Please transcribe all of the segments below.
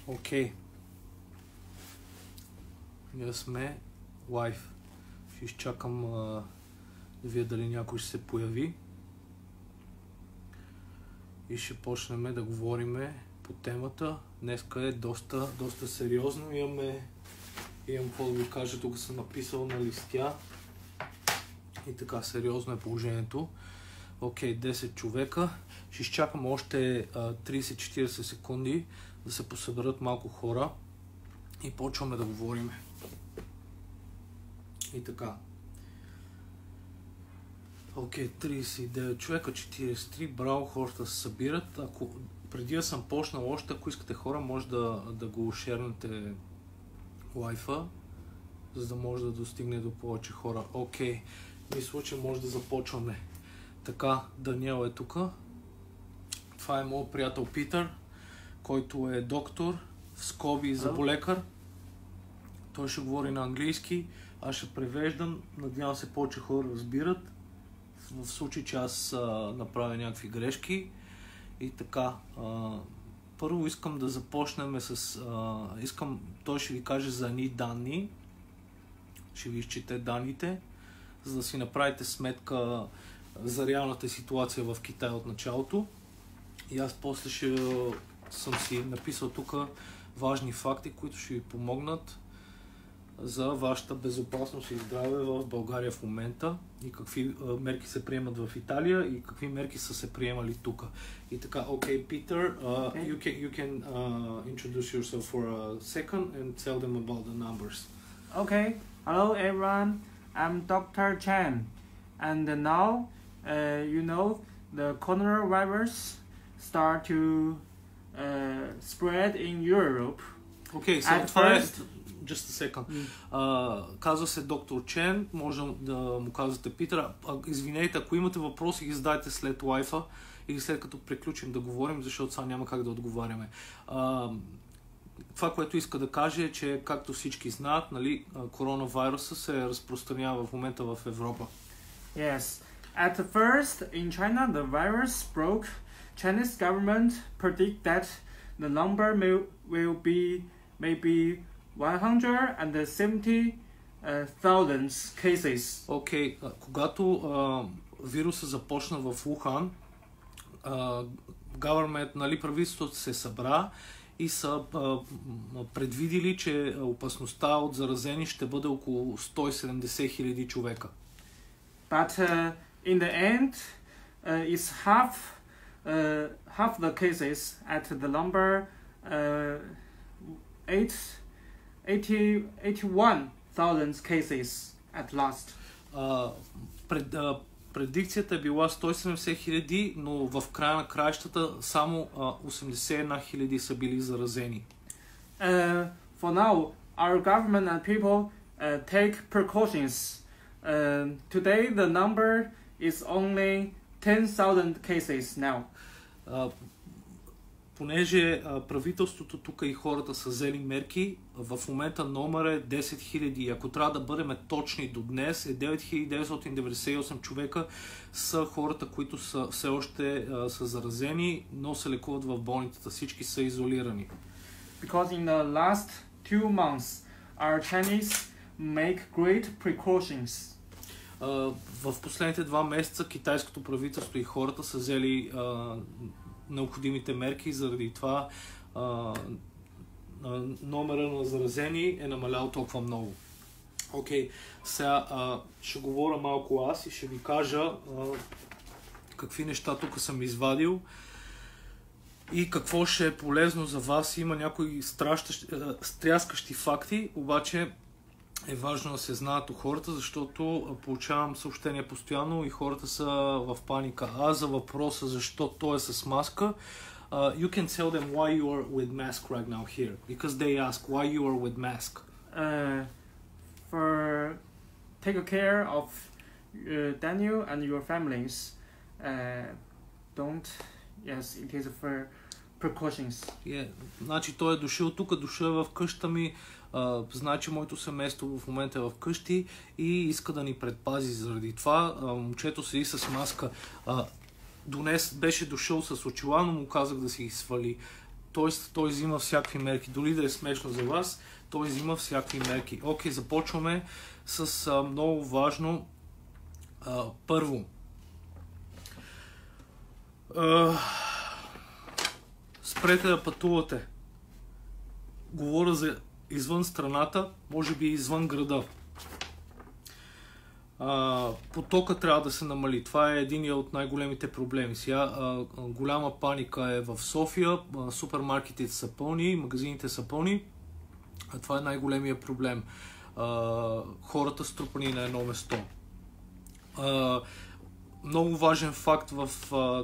Окей. Ние сме лайв. Ще изчакам да видя дали някой ще се появи. И ще почнем да говорим по темата. Днеска е доста сериозно. Имам какво да ви кажа, тук съм написал на листя. И така, сериозно е положението. Окей, 10 човека. Ще изчакам още 30-40 секунди да се посъберат малко хора и почваме да говорим. И така. Окей, 39 човека, 43, браво, хората се събират. Ако преди да съм почнал още, ако искате хора, може да го шернете лайфа, за да може да достигне до повече хора. Окей, мисля, че може да започваме. Така, Даниел е тук. Това е моят приятел Питър, който е доктор, в скоби зъболекар. Той ще говори на английски, аз ще превеждам. Надявам се повече хора разбират. В случай, че аз направя някакви грешки. И така, първо искам да започнем с... той ще ви каже за едни данни. Ще ви изчете данните, за да си направите сметка за реалната ситуация в Китай от началото. И аз после съм си написал тук важни факти, които ще ви помогнат за вашата безопасност и здраве в България в момента и какви мерки се приемат в Италия и какви мерки са се приемали тук. И така, окей, Питър, you can introduce yourself for a second and tell them about the numbers. Okay, hello everyone, I'm Dr. Chen, and now, the coronavirus start to spread in Europe. Okay, so first, just a second. Казва се доктор Чен, може да му казвате Питър. Извинете, ако имате въпроси, ги задайте след лайфа или след като приключим да говорим, защото сега няма как да отговаряме. Това, което иска да каже е, че както всички знаят, нали, коронавируса се разпространява в момента в Европа. Yes. At first, in China, the virus broke. Chinese government predict that the number will be maybe 170,000 cases. Окей, когато вируса започна в Ухан, government, нали, правителството се събра и са предвидили, че опасността от заразени ще бъде около 170,000 човека. But in the end, it's half the cases at the number 81,000 cases at last. Предикцията е била 170,000, но в края на краищата само 81,000 са били заразени. For now, our government and people take precautions. Today the number is only 10,000 cases now. Понеже правителството тук и хората са взели мерки, в момента номер е 10,000. Ако трябва да бъдем точни до днес, е 9,998 човека са хората, които все още са заразени, но се лекуват в болницата. Всички са изолирани. Because in the last 2 months, our Chinese make great precautions. В последните 2 месеца китайското правителство и хората са взели необходимите мерки, заради това номера на заразени е намалял толкова много. Окей, сега ще говоря малко аз и ще ви кажа какви неща тук съм извадил и какво ще е полезно за вас. Има някои стряскащи факти, обаче е важно да се знаят от хората, защото получавам съобщения постоянно и хората са в паника. За въпроса защо той е с маска, you can tell them why you are with mask right now here, because they ask why you are with mask. For take care of Daniel and your families. Yes, it is for precautions. Значи той е дошъл тук, дошъл е в къща ми, знае, че моето семейство в момента е в къщи и иска да ни предпази заради това. Момчето седи с маска. Донес беше дошъл с очила, но му казах да си ги свали. Тоест, той взима всякакви мерки. Дори да е смешно за вас, той взима всякакви мерки. Окей, започваме с много важно. Първо, спрете да пътувате. Говоря за извън страната, може би извън града. Потока трябва да се намали. Това е един от най-големите проблеми. Сега голяма паника е в София, супермаркетите са пълни, магазините са пълни. Това е най-големия проблем. Хората струпани на едно место. Много важен факт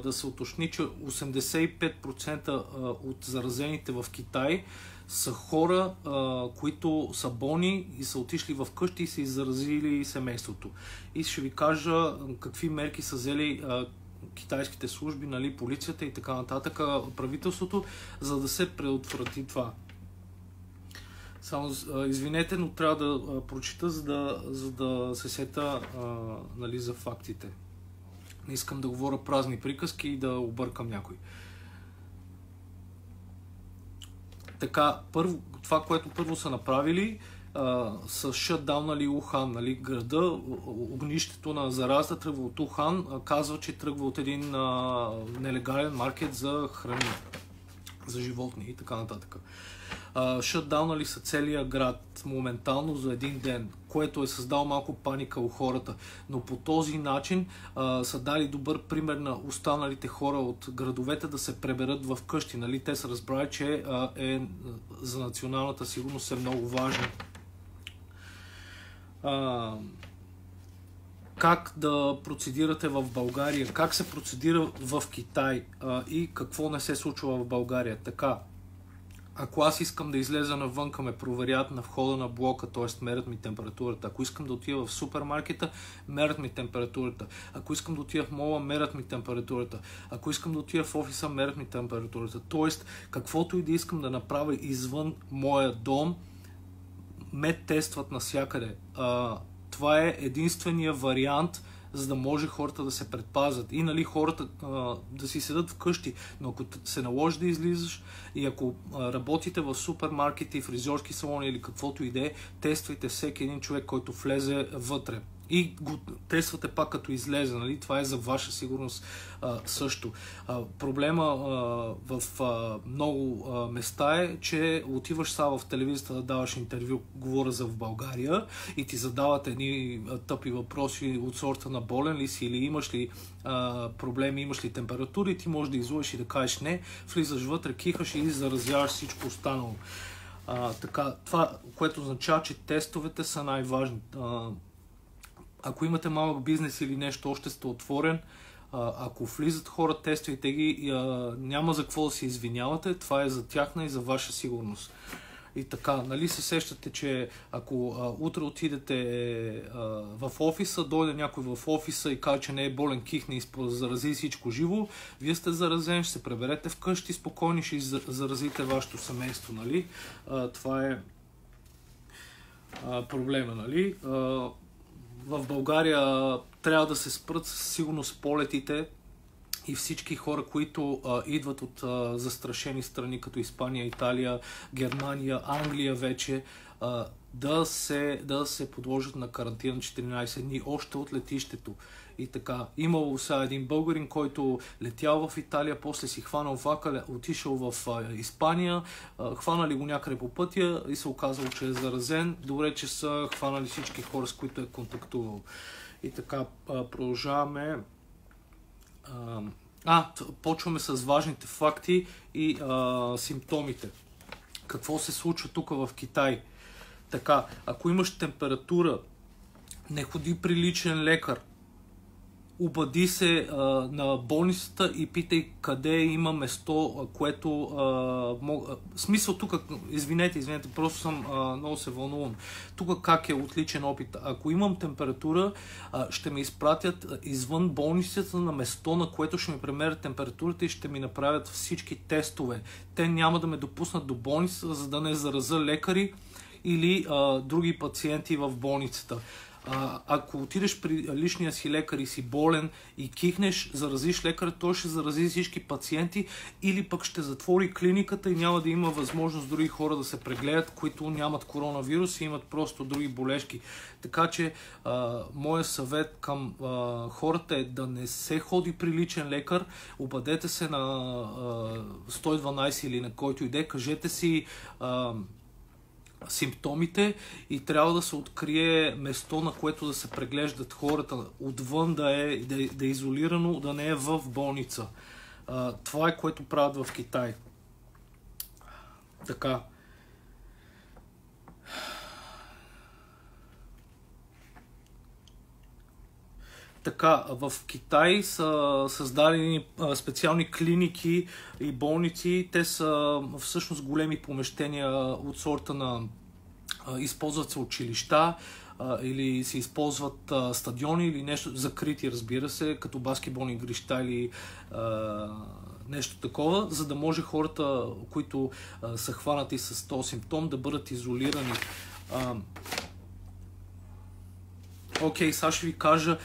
да се уточни, че 85% от заразените в Китай са хора, които са болни и са отишли в къщи и са заразили семейството. И ще ви кажа какви мерки са взели китайските служби, нали, полицията и така нататък, правителството, за да се предотврати това. Само извинете, но трябва да прочита, за да се сета нали, за фактите. Не искам да говоря празни приказки и да объркам някой. Така, това, което първо са направили, са шътдаунали Ухан, нали, града, огнището на зараза тръгва от Ухан, казва, че тръгва от един нелегален маркет за храни, за животни и така нататък. Шътдаунали са целия град моментално за един ден, което е създало малко паника у хората, но по този начин са дали добър пример на останалите хора от градовете да се преберат в къщи. Нали? Те са разбрали, че за националната сигурност е много важно. Как да процедирате в България, как се процедира в Китай и какво не се случва в България. Така, ако аз искам да излеза навънка, ме проверят на входа на блока, т.е. мерят ми температурата. Ако искам да отида в супермаркета, мерят ми температурата. Ако искам да отида в мола, мерят ми температурата. Ако искам да отида в офиса, мерят ми температурата. Т.е. каквото и да искам да направя извън моя дом, ме тестват навсякъде. Това е единствения вариант, за да може хората да се предпазят и нали, хората да си седат вкъщи, но ако се наложи да излизаш и ако работите в супермаркети, фризьорски салони или каквото и да е, тествайте всеки един човек, който влезе вътре. И го тествате пак като излезе, нали? Това е за ваша сигурност също. Проблема в много места е, че отиваш сега в телевизията да даваш интервю, говоря за в България, и ти задават едни тъпи въпроси от сорта на болен ли си или имаш ли проблеми, имаш ли температура, и ти можеш да излъжеш и да кажеш не, влизаш вътре, кихаш и заразяваш всичко останало. Така, това, което означава, че тестовете са най-важни. Ако имате малък бизнес или нещо, още сте отворен, ако влизат хора, тествайте ги, няма за какво да се извинявате, това е за тяхна и за ваша сигурност. И така, нали се сещате, че ако утре отидете в офиса, дойде някой в офиса и каже, че не е болен, кихне и зарази всичко живо, вие сте заразен, ще се преберете вкъщи, спокойни ще заразите вашето семейство, нали? Това е проблема, нали? В България трябва да се спрат със сигурност полетите и всички хора, които идват от застрашени страни, като Испания, Италия, Германия, Англия вече, да се подложат на карантина 14 дни още от летището. И така, имало сега един българин, който летял в Италия, после си хванал влака, отишъл в Испания, хванали го някъде по пътя и се оказало, че е заразен. Добре, че са хванали всички хора, с които е контактувал. И така, продължаваме. Почваме с важните факти и симптомите. Какво се случва тук в Китай? Така, ако имаш температура, не ходи при личен лекар. Обади се на болницата и питай къде има место, което смисъл тук, извинете, просто съм много се вълнувам. Тук как е отличен опит. Ако имам температура, ще ме изпратят извън болницата на место, на което ще ми премерят температурата и ще ми направят всички тестове. Те няма да ме допуснат до болницата, за да не зараза лекари или други пациенти в болницата. Ако отидеш при личния си лекар и си болен и кихнеш, заразиш лекаря, той ще зарази всички пациенти или пък ще затвори клиниката и няма да има възможност други хора да се прегледат, които нямат коронавирус и имат просто други болешки. Така че моят съвет към хората е да не се ходи при личен лекар, обадете се на 112 или на който иде, кажете си симптомите и трябва да се открие место, на което да се преглеждат хората, отвън да е изолирано, да не е в болница. Това е, което правят в Китай. Така. Така, в Китай са създадени специални клиники и болници. Те са всъщност големи помещения от сорта на използват се училища или се използват стадиони или нещо закрити, разбира се, като баскетболни игрища или нещо такова, за да може хората, които са хванати с този симптом, да бъдат изолирани. Окей, сега ще ви кажа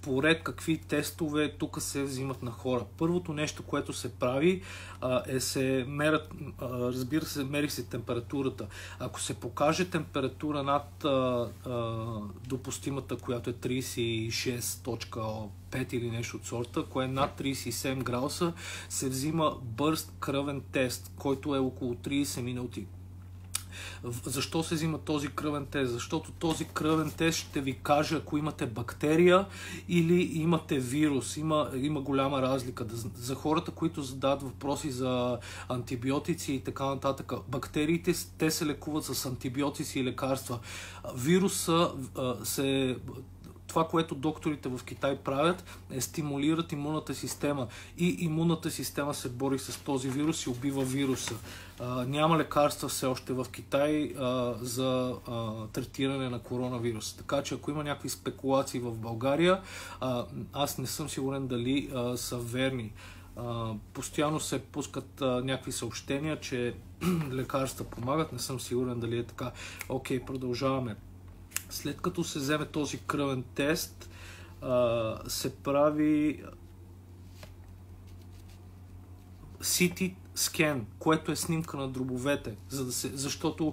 поред какви тестове тук се взимат на хора. Първото нещо, което се прави е се мерят, разбира се, мери се температурата. Ако се покаже температура над допустимата, която е 36.5 или нещо от сорта, кое е над 37 градуса, се взима бърз кръвен тест, който е около 30 минути. Защо се взима този кръвен тест? Защото този кръвен тест ще ви каже ако имате бактерия или имате вирус. Има голяма разлика. За хората, които задават въпроси за антибиотици и така нататък, бактериите те се лекуват с антибиотици и лекарства. Вируса това, което докторите в Китай правят, е стимулират имунната система. И имунната система се бори с този вирус и убива вируса. Няма лекарства все още в Китай за третиране на коронавирус. Така че ако има някакви спекулации в България, аз не съм сигурен дали са верни. Постоянно се пускат някакви съобщения, че лекарства помагат. Не съм сигурен дали е така. Окей, продължаваме. След като се вземе този кръвен тест, се прави CT scan, което е снимка на дробовете, защото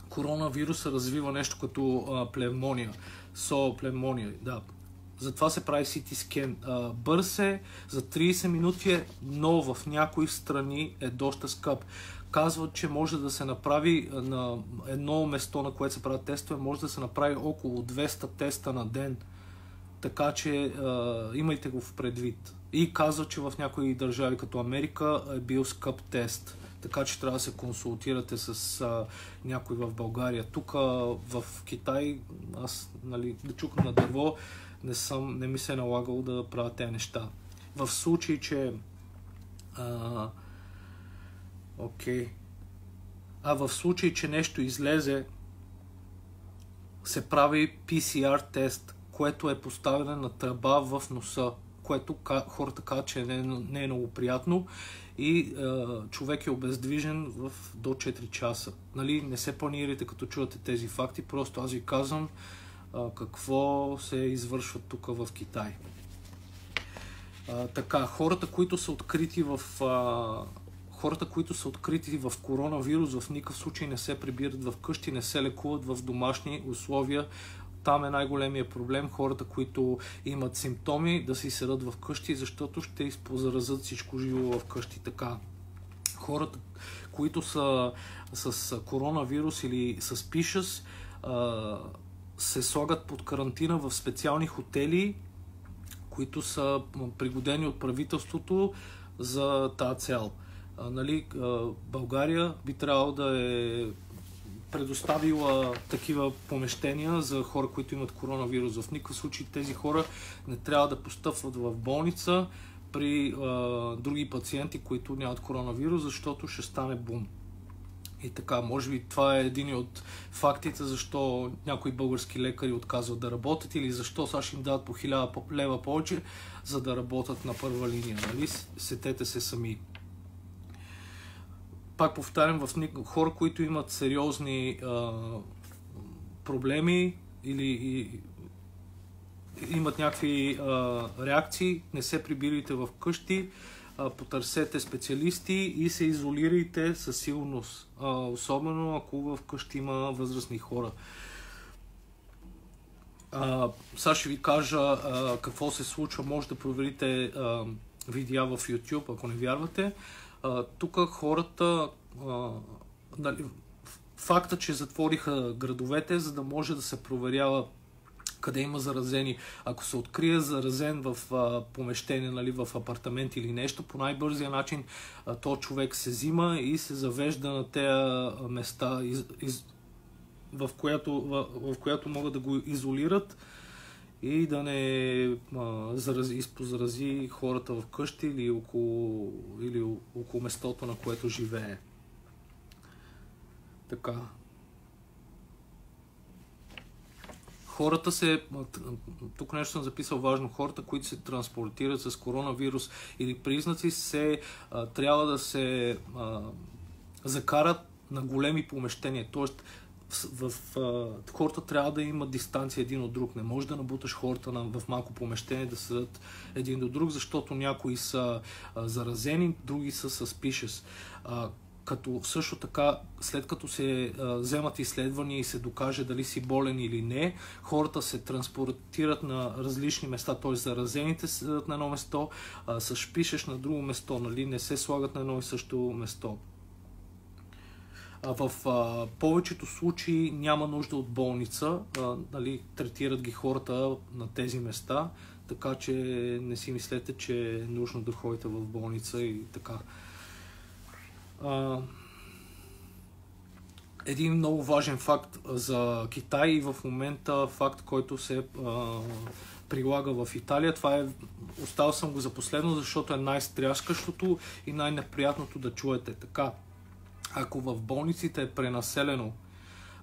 коронавируса развива нещо като пневмония, пневмония, да. Затова се прави CT scan. Бърз е, за 30 минути но в някои страни е доста скъп. Казват, че може да се направи на едно место, на което се правят тестове, може да се направи около 200 теста на ден. Така че имайте го в предвид. И казват, че в някои държави като Америка е бил скъп тест. Така че трябва да се консултирате с някой в България. Тук в Китай, аз да чукам на дърво, не ми се е налагало да правя тези неща. В случай, че в случай, че нещо излезе, се прави PCR тест, което е поставяне на тръба в носа, което хората казват, че не е много приятно и човек е обездвижен до 4 часа. Нали, не се планирайте като чувате тези факти, просто аз ви казвам какво се извършва тук в Китай. Така, хората, които са открити в коронавирус, в никакъв случай не се прибират в къщи, не се лекуват в домашни условия. Там е най-големия проблем. Хората, които имат симптоми, да си седат в къщи, защото ще изпозаразят всичко живо в къщи. Така, хората, които са с коронавирус или с пишес, се слагат под карантина в специални хотели, които са пригодени от правителството за тази цел. България би трябвало да е предоставила такива помещения за хора, които имат коронавирус. В никакъв случай тези хора не трябва да постъпват в болница при други пациенти, които нямат коронавирус, защото ще стане бум. И така, може би това е един от фактите, защо някои български лекари отказват да работят или защо сега ще им дадат по 1000 лева повече, за да работят на първа линия. Нали? Сетете се сами. Пак повтарям, в хора, които имат сериозни проблеми, или имат някакви реакции, не се прибирайте в къщи, потърсете специалисти и се изолирайте със сигурност, особено ако в къщи има възрастни хора. Сега ще ви кажа какво се случва, може да проверите видеа в YouTube, ако не вярвате. Тук хората, факта, че затвориха градовете, за да може да се проверява къде има заразени. Ако се открие заразен в помещение, нали, в апартамент или нещо, по най-бързия начин то човек се взима и се завежда на тези места, в която могат да го изолират и да не изпозарази хората в къщи или около местото, на което живее. Така. Хората тук нещо съм записал важно, хората, които се транспортират с коронавирус или признаци, трябва да се закарат на големи помещения. Тоест, хората трябва да имат дистанция един от друг. Не може да набуташ хората в малко помещение да седат един до друг, защото някои са заразени, други са suspicious. Като също така, след като се вземат изследвания и се докаже дали си болен или не, хората се транспортират на различни места, т.е. заразените седат на едно место, suspicious на друго место, нали? Не се слагат на едно и също место. В повечето случаи няма нужда от болница, нали? Третират ги хората на тези места, така че не си мислете, че е нужно да ходите в болница и така. Един много важен факт за Китай и в момента факт, който се прилага в Италия, оставил съм го за последно, защото е най-стряскащото и най-неприятното да чуете. Така, ако в болниците е пренаселено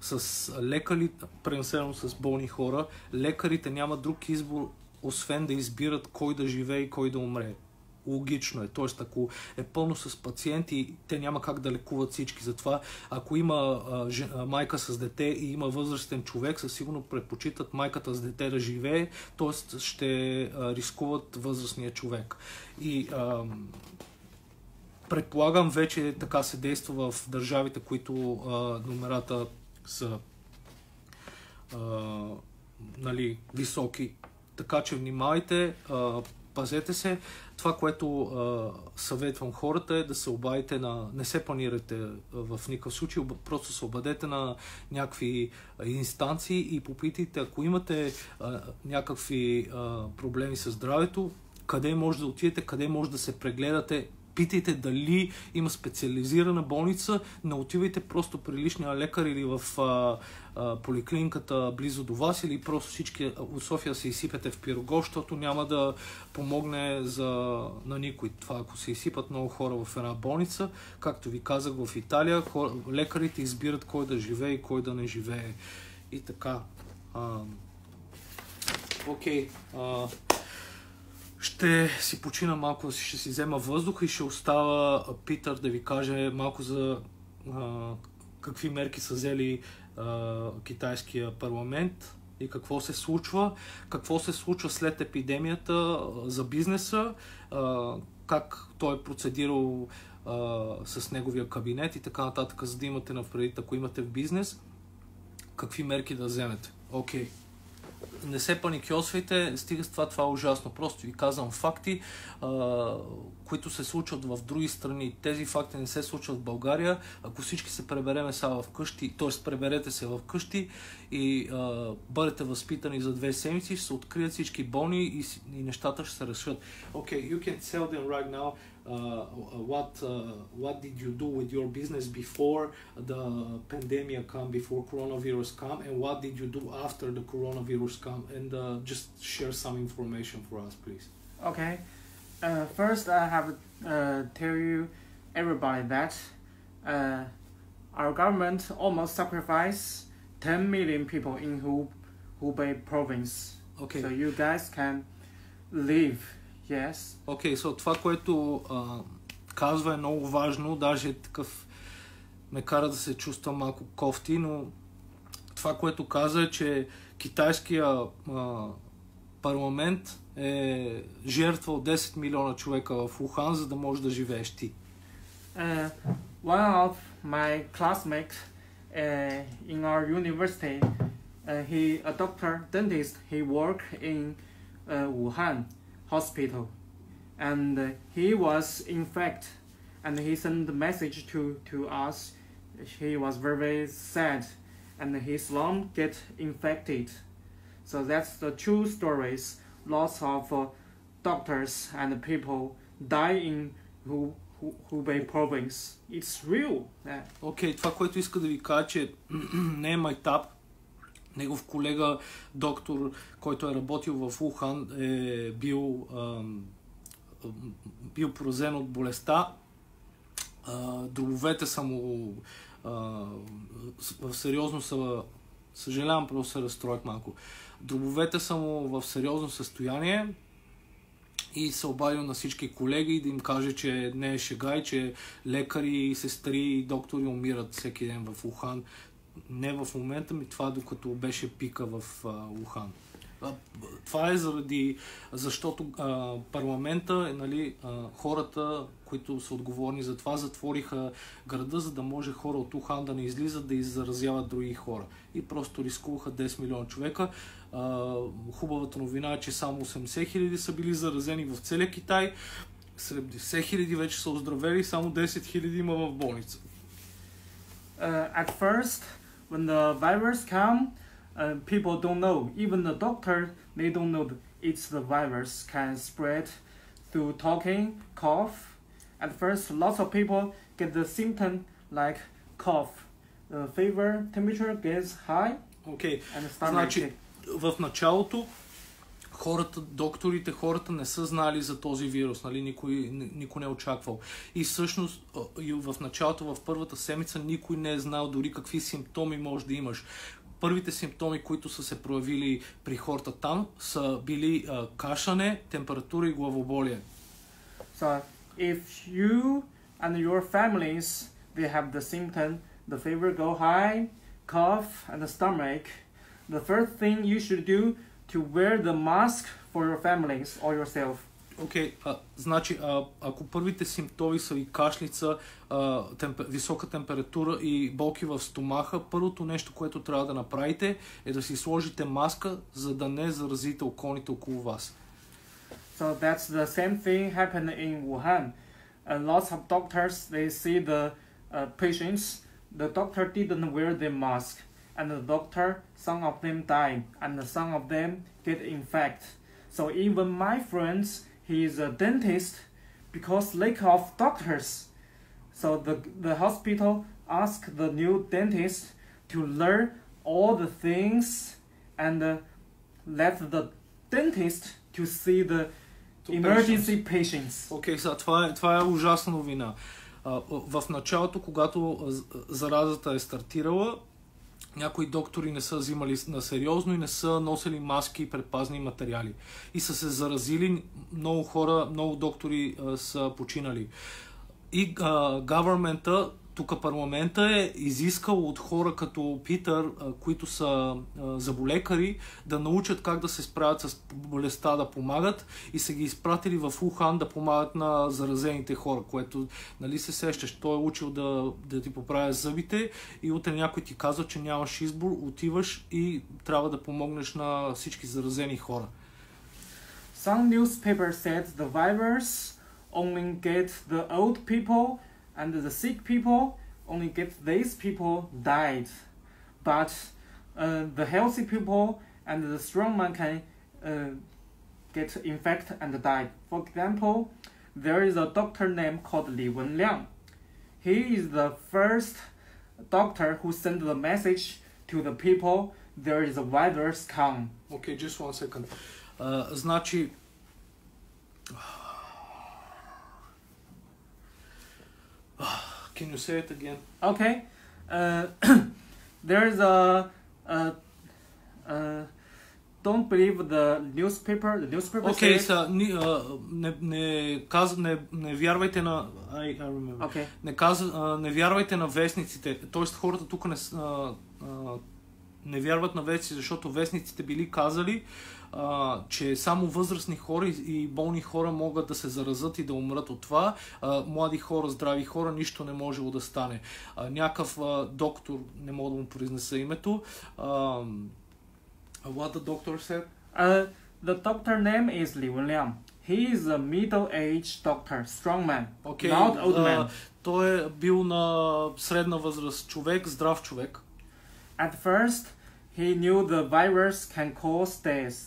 с лекари, пренаселено с болни хора, лекарите нямат друг избор, освен да избират кой да живее и кой да умре. Логично е. Тоест, ако е пълно с пациенти, те няма как да лекуват всички. Затова, ако има майка с дете и има възрастен човек, със сигурно предпочитат майката с дете да живее, т.е. ще рискуват възрастния човек. И предполагам, вече така се действа в държавите, които номерата са нали, високи. Така че внимавайте, пазете се. Това, което съветвам хората е да се обадите не се панирате в никакъв случай, просто се обадете на някакви инстанции и попитайте, ако имате някакви проблеми с здравето, къде може да отидете, къде може да се прегледате. Питайте дали има специализирана болница, не отивайте просто при личния лекар или в поликлиниката близо до вас, или просто всички от София се изсипете в Пирогов, защото няма да помогне на никой. Това, ако се изсипат много хора в една болница, както ви казах, в Италия, лекарите избират кой да живее и кой да не живее. И така. Окей. Ще си почина малко, ще си взема въздуха и ще остава Питър да ви каже малко за какви мерки са взели китайския парламент и какво се случва след епидемията за бизнеса, как той е процедирал с неговия кабинет и така нататък, за да имате напред, ако имате в бизнес, какви мерки да вземете. Окей. Не се паникьосвайте, стига с това е ужасно. Просто ви казвам факти, които се случват в други страни. Тези факти не се случват в България. Ако всички се пребереме сега вкъщи, т.е. преберете се вкъщи и бъдете възпитани за 2 седмици, ще се открият всички болни и нещата ще се решат. Okay, you can tell them right now what did you do with your business before the pandemic come, before coronavirus come, and what did you do after the coronavirus come, and just share some information for us, please. Okay. First, I have to tell you everybody that our government almost sacrificed 10 million people in Hubei province. Okay. So you guys can live. Yes. Окей, това, което казва е много важно, даже такъв ме кара да се чувствам малко кофти, но това, което каза е, че китайския парламент е жертвал 10 милиона човека в Ухан, за да можеш да живееш ти. One of my classmates in our university, he a doctor dentist. He worked in Wuhan hospital, and he was infected, and he sent a message to us. He was very sad, and his lung get infected. So that's the true stories. Lots of doctors and people die in Hubei province. It's real. Окей, това, което иска да ви кажа, че не е майтап. Негов колега, доктор, който е работил в Ухан, е бил поразен от болестта. Дробовете са му сериозно са... Съжалявам, просто се разстроих малко. Дробовете са му в сериозно състояние и се обадил на всички колеги да им каже, че не е шега и че лекари, сестри и доктори умират всеки ден в Ухан. Не в момента ми, това докато беше пика в Ухан. Това е защото парламента, нали, хората, които са отговорни за това, затвориха града, за да може хора от Ухан да не излизат, да заразяват други хора. И просто рискуваха 10 милиона човека. Хубавата новина е, че само 80 хиляди са били заразени в целия Китай. 70 хиляди вече са оздравели, само 10 хиляди има в болница. At first, when the virus come, people don't know. Even the doctor, they don't know it's the virus can spread through talking, cough. At first, lots of people get the symptom like cough. The fever, temperature gets high. Okay. And stomach. Значи, в началото докторите, хората не са знали за този вирус, нали? Никой не е очаквал. И всъщност в началото, в първата седмица, никой не е знал дори какви симптоми може да имаш. Първите симптоми, които са се проявили при хората там, са били кашане, температура и главоболие. So, if you and your families, they have the symptom, the fever go high, cough and the stomach, the first thing you should do to wear the mask for your families or yourself. Окей, значи, ако първите симптоми са и кашлица, висока температура и болки в стомаха, първото нещо, което трябва да направите, е да си сложите маска, за да не заразите околните около вас. So that's the same thing happened in Wuhan. Lots of doctors, they see the patients, the doctor didn't wear the mask, and the doctor, some of them died, and some of them get infected. So even my friends, he is a dentist because lack of doctors. So the hospital asked the new dentist to learn all the things and let the dentist to see the emergency patients. Окей, това е ужасна новина. В началото, когато заразата е стартирала, някои доктори не са взимали на сериозно и не са носили маски и предпазни материали. И са се заразили, много хора, много доктори са починали. И government-а, тук парламента е изискал от хора като Питър, които са заболекари, да научат как да се справят с болестта, да помагат, и са ги изпратили в Ухан да помагат на заразените хора, което, нали се сещаш, той е учил да ти поправя зъбите и утре някой ти казва, че нямаш избор, отиваш и трябва да помогнеш на всички заразени хора. Some newspaper said the virus only get the old people and the sick people, only get these people died. But the healthy people and the strong man can get infected and die. For example, there is a doctor named called Li Wenliang. He is the first doctor who sent the message to the people there is a virus come. Okay, just 1 second. Значи, can you say it again? Okay. There is don't believe the newspaper. The newspaper Okay, says... не вярвайте на... I remember. Okay. Не вярвайте на вестниците. Тоест хората тук не вярват на вестници, защото вестниците били казали, че само възрастни хора и болни хора могат да се заразят и да умрат от това. Млади хора, здрави хора, нищо не можело да стане. Някакъв доктор, не мога да му произнеса името. What the doctor said? The doctor name is Li Wenliang. He is a middle-aged doctor, strong man, Okay, not old man. Той е бил на средна възраст човек, здрав човек. At first, he knew the virus can cause death,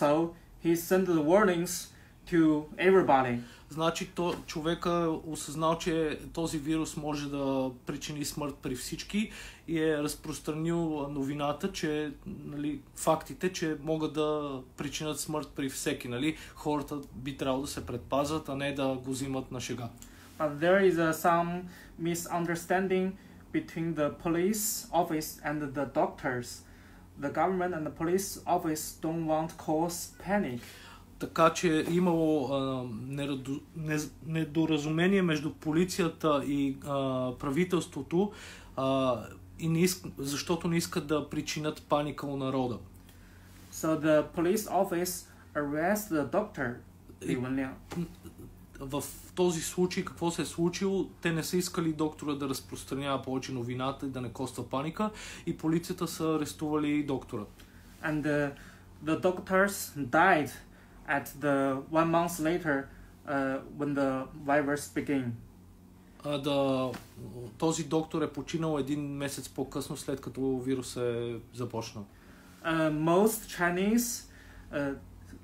so he sent the warnings to everybody. Значи човека осъзнал, че този вирус може да причини смърт при всички и е разпространил новината, че нали, фактите, че могат да причинят смърт при всеки. Нали. Хората би трябвало да се предпазват, а не да го взимат на шега. But there is some misunderstanding between the police office and the doctors. The government and the police office don't want to cause panic. Така че имало недоразумение между полицията и правителството, и защото не искат да причинят паника у народа. So the police office arrest the doctor. В този случай какво се е случило? Те не са искали доктора да разпространява повече новината и да не коства паника, и полицията са арестували доктора. And the doctors died at the 1 month later when the virus began. Този доктор е починал 1 месец по-късно, след като вирус е започнал. Most Chinese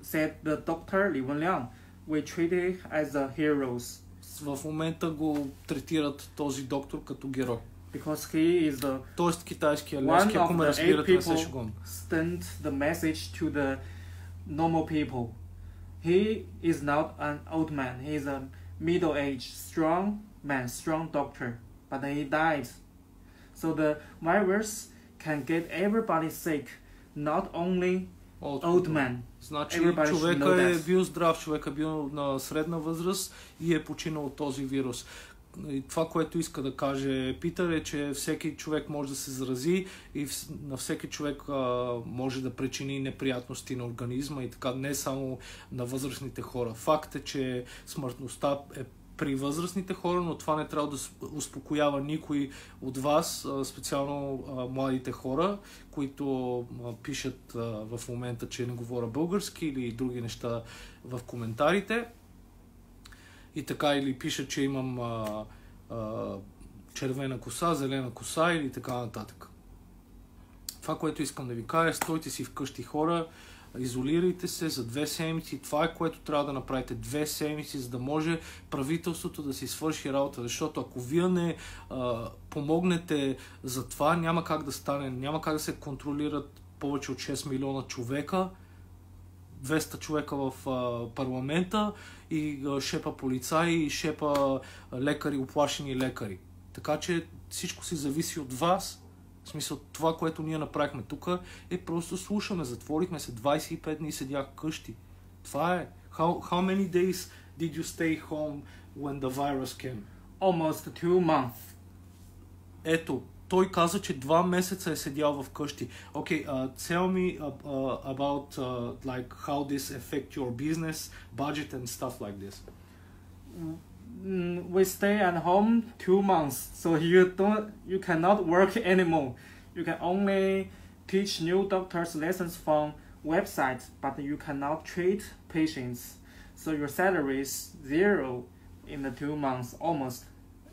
said the doctor Li Wenliang we treated as a heroes. В момента го третират този доктор като герой. Because he is the Тоест китайски аляски, ако ме разбирате, не се шегувам. Sent the message to the normal people. He is not an old man. He is a middle-aged, strong man, strong doctor. But he died. So the virus can get everybody sick, not only old men. Значи човека е бил здрав, човека е бил на средна възраст и е починал от този вирус. И това, което иска да каже Питър, е, че всеки човек може да се зарази и на всеки човек може да причини неприятности на организма и така, не само на възрастните хора. Факт е, че смъртността е при възрастните хора, но това не трябва да успокоява никой от вас, специално младите хора, които пишат в момента, че не говоря български или други неща в коментарите. И така, или пишат, че имам червена коса, зелена коса или така нататък. Това, което искам да ви кажа, стойте си вкъщи, хора, изолирайте се за 2 седмици. Това е, което трябва да направите, 2 седмици, за да може правителството да си свърши работа, защото ако вие не помогнете за това, няма как да стане, няма как да се контролират повече от 6 милиона човека, 200 човека в парламента и шепа полицаи и шепа лекари, уплашени лекари. Така че всичко си зависи от вас. В смисъл, това, което ние направихме тук, е просто слушаме. Затворихме се 25 дни, седях къщи. Това е. How many days did you stay home when the virus came? Almost 2 months. Ето, той каза, че 2 месеца е седял в къщи. Okay, tell me about like how this affect your business, budget and stuff like this. We stay at home 2 months, so you cannot work anymore. You can only teach new doctors lessons from websites, but you cannot treat patients. So your salary is 0 in the 2 months, almost.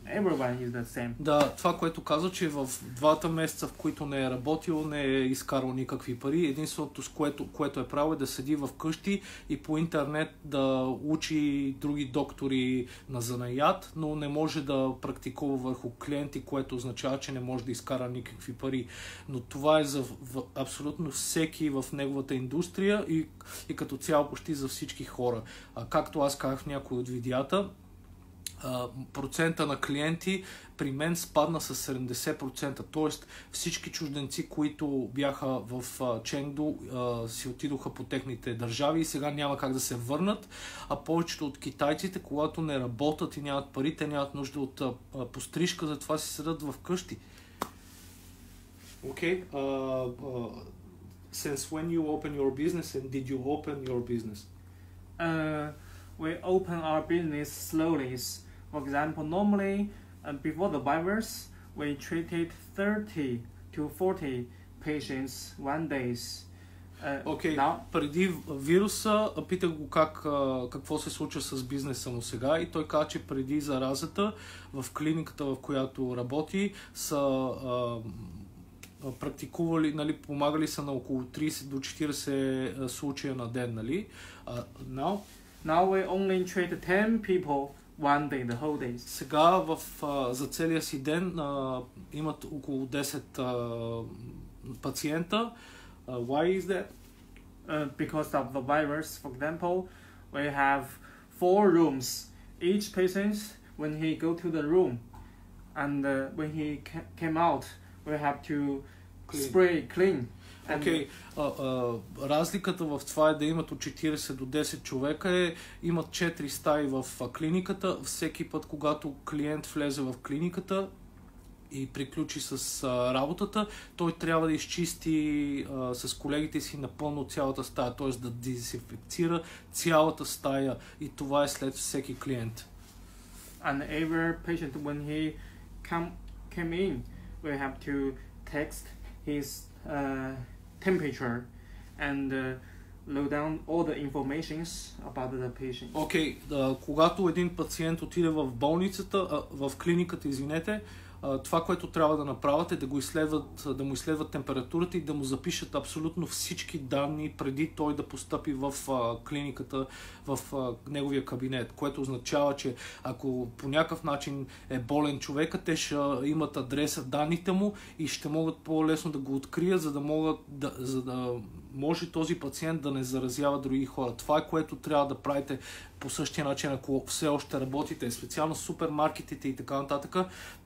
Everyone is the same. Да, това, което каза, че в 2 месеца, в които не е работил, не е изкарал никакви пари. Единственото, с което е правил, е да седи в къщи и по интернет да учи други доктори на занаят, но не може да практикува върху клиенти, което означава, че не може да изкара никакви пари. Но това е за абсолютно всеки в неговата индустрия и като цяло почти за всички хора. Както аз казах в някои от видеята, процента на клиенти при мен спадна с 70%. Тоест всички чужденци, които бяха в Ченгду, си отидоха по техните държави и сега няма как да се върнат, а повечето от китайците, когато не работят и нямат пари, те нямат нужда от пострижка, затова си седат в къщи. Okay. Since when you open your business and did you open your business? We open our business slowly. For example, normally before the virus, we treated 30 to 40 patients one day. Окей, преди вируса питах го какво се случва с бизнеса му сега и той каза, че преди заразата в клиниката, в която работи, са практикували, нали, помагали са на около 30 до 40 случая на ден, нали? Now we only treat 10 people one day, the whole day. Сега за целия си ден имат около 10 пациента. Why is that? Because of the virus, for example, we have 4 rooms. Each patient, when he go to the room, and when he came out, we have to clean. Окей, разликата в това е да имат от 40 до 10 човека имат 4 стаи в клиниката. Всеки път, когато клиент влезе в клиниката и приключи с работата, той трябва да изчисти с колегите си напълно цялата стая, т.е. да дезинфекцира цялата стая и това е след всеки клиент. And every patient when he came in, we have to text his temperature and load down all the informations about the patient. Окей, когато един пациент отиде в болницата, в клиниката, извинете, това, което трябва да направят е да му изследват температурата и да му запишат абсолютно всички данни преди той да постъпи в клиниката, в неговия кабинет, което означава, че ако по някакъв начин е болен човека, те ще имат адреса, данните му и ще могат по-лесно да го открият, за да може този пациент да не заразява други хора. Това е, което трябва да правите по същия начин, ако все още работите, специално супермаркетите и така нататък,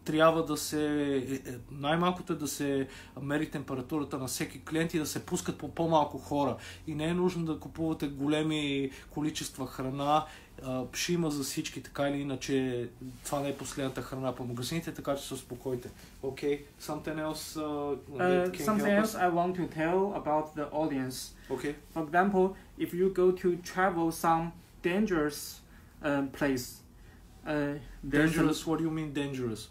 трябва да се, най-малкото е да се мери температурата на всеки клиент и да се пускат по по-малко хора. И не е нужно да купувате големи количества храна, ще има за всички, така или иначе това не е последната храна по магазините, така че се успокойте. Okay, something else I want to tell about the audience. Okay. For example, if you go to travel some dangerous place. Dangerous? What do you mean dangerous?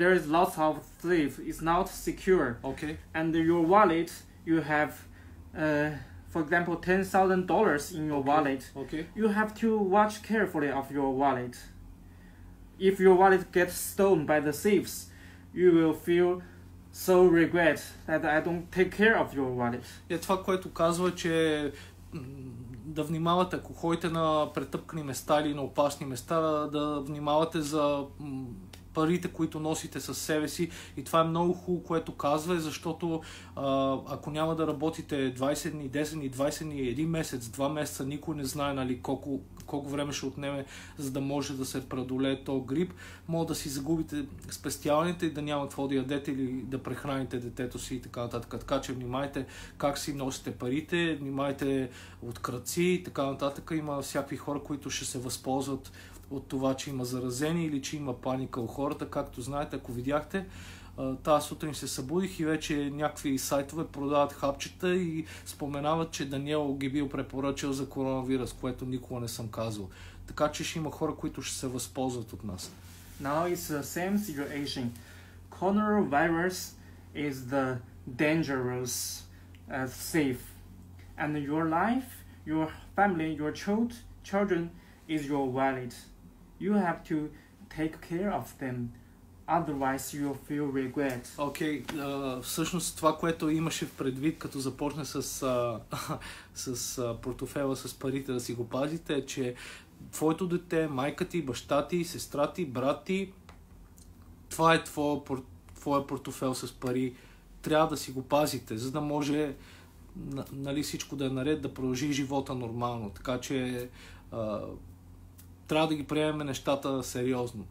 There is lots of thieves. It's not secure. Okay. And your wallet, you have, for example, $10,000 in your wallet. Okay. You have to watch carefully of your wallet. If your wallet gets stolen by the thieves, you will feel so regret that I don't take care of your wallet. Това, което казва, че да внимавате, ако ходите на претъпкани места или на опасни места, да внимавате за парите, които носите със себе си. И това е много хубаво, което казва, защото ако няма да работите 20 дни, 10 дни, 20 дни, 1 месец, 2 месеца, никой не знае, нали, колко време ще отнеме, за да може да се преодолее този грип. Може да си загубите спестяването и да няма какво да ядете или да прехраните детето си и така нататък. Така че внимайте как си носите парите, внимайте от крадци и така нататък. Има всякакви хора, които ще се възползват от това, че има заразени или че има паника у хората. Както знаете, ако видяхте, тази сутрин се събудих и вече някакви сайтове продават хапчета и споменават, че Даниел ги бил препоръчал за коронавирус, което никога не съм казал. Така че ще има хора, които ще се възползват от нас. Now it's the same situation. Coronavirus is the dangerous thief. And your life, your family, your children is your wallet. You have to take care of them. Otherwise you'll feel regret. Окей, всъщност това, което имаше в предвид, като започне с портофела, с парите да си го пазите, е, че твоето дете, майка ти, баща ти, сестра ти, брат ти, това е твоя портофел с пари. Трябва да си го пазите, за да може, нали, всичко да е наред, да продължи живота нормално. Така че трябва да ги приемем нещата сериозно.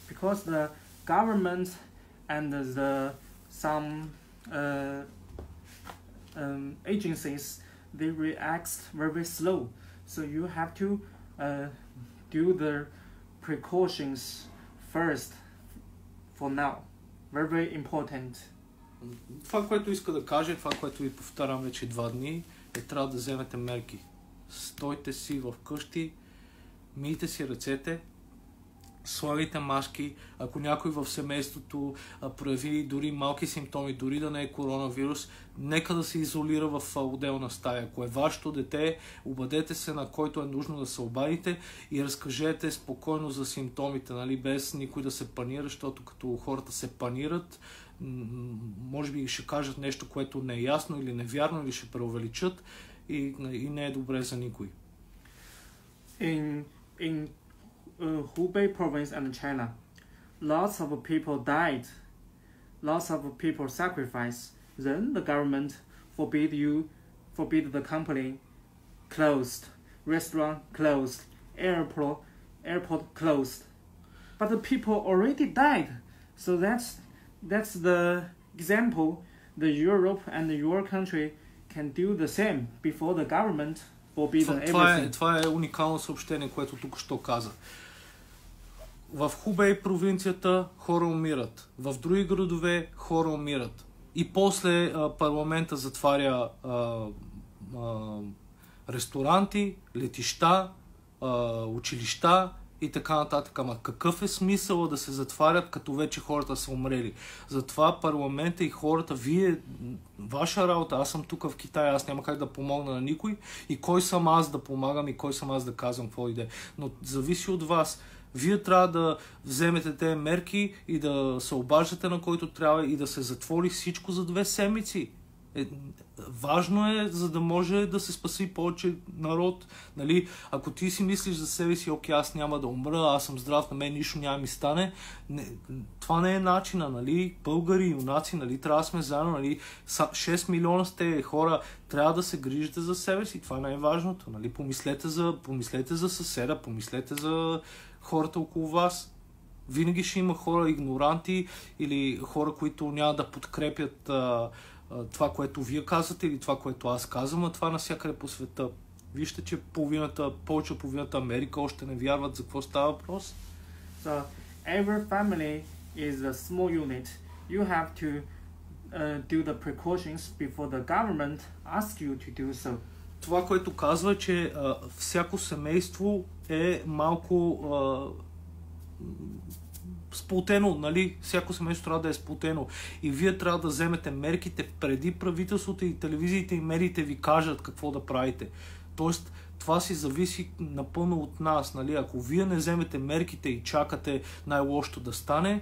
Because the government and some agencies, they react very slow. So you have to do the precautions first for now. Very, very important. Това, което иска да каже, това, което ви повтарям вече 2 дни, трябва да вземете мерки. Стойте си в къщи, мийте си ръцете, слагайте маски. Ако някой в семейството прояви дори малки симптоми, дори да не е коронавирус, нека да се изолира в отделна стая. Ако е вашето дете, обадете се на който е нужно да се обадите и разкажете спокойно за симптомите, нали, без никой да се панира, защото като хората се панират, може би ще кажат нещо, което не е ясно или невярно, или ще преувеличат и не е добре за никой. In Hubei province and China, lots of people died, lots of people sacrificed. Then the government forbid the company closed, restaurant closed, airport closed. But the people already died. So that's the example the Europe and your country can do the same before the government forbid everything. Това е уникално съобщение, което тук що каза. В Хубей провинцията хора умират. В други градове хора умират. И после парламента затваря ресторанти, летища, училища и така нататък. Ама какъв е смисъл да се затварят, като вече хората са умрели? Затова парламента и хората, ваша работа, аз съм тук в Китай, аз няма как да помогна на никой и кой съм аз да помагам и кой съм аз да казвам какво иде. Но зависи от вас. Вие трябва да вземете тези мерки и да се обаждате на който трябва и да се затвори всичко за 2 седмици. Важно е, за да може да се спаси повече народ. Нали? Ако ти си мислиш за себе си, окей, аз няма да умра, аз съм здрав, на мен нищо няма ми стане. Това не е начина. Нали? Българи, юнаци, нали? Трябва да сме заедно. Нали? 6 милиона сте хора, трябва да се грижите за себе си. Това е най-важното. Нали? Помислете за съседа, помислете за хората около вас. Винаги ще има хора игноранти или хора, които няма да подкрепят това, което вие казвате или това, което аз казвам, а това навсякъде по света. Вижте, че повече от половината Америка още не вярват за какво става въпрос. So, every family is a small unit. You have to do the precautions before the government asks you to do so. Това, което казва е, че всяко семейство е малко сплотено, нали? Всяко семейство трябва да е сплотено. И вие трябва да вземете мерките преди правителството и телевизиите и медиите ви кажат какво да правите. Тоест, това си зависи напълно от нас, нали? Ако вие не вземете мерките и чакате най-лошото да стане,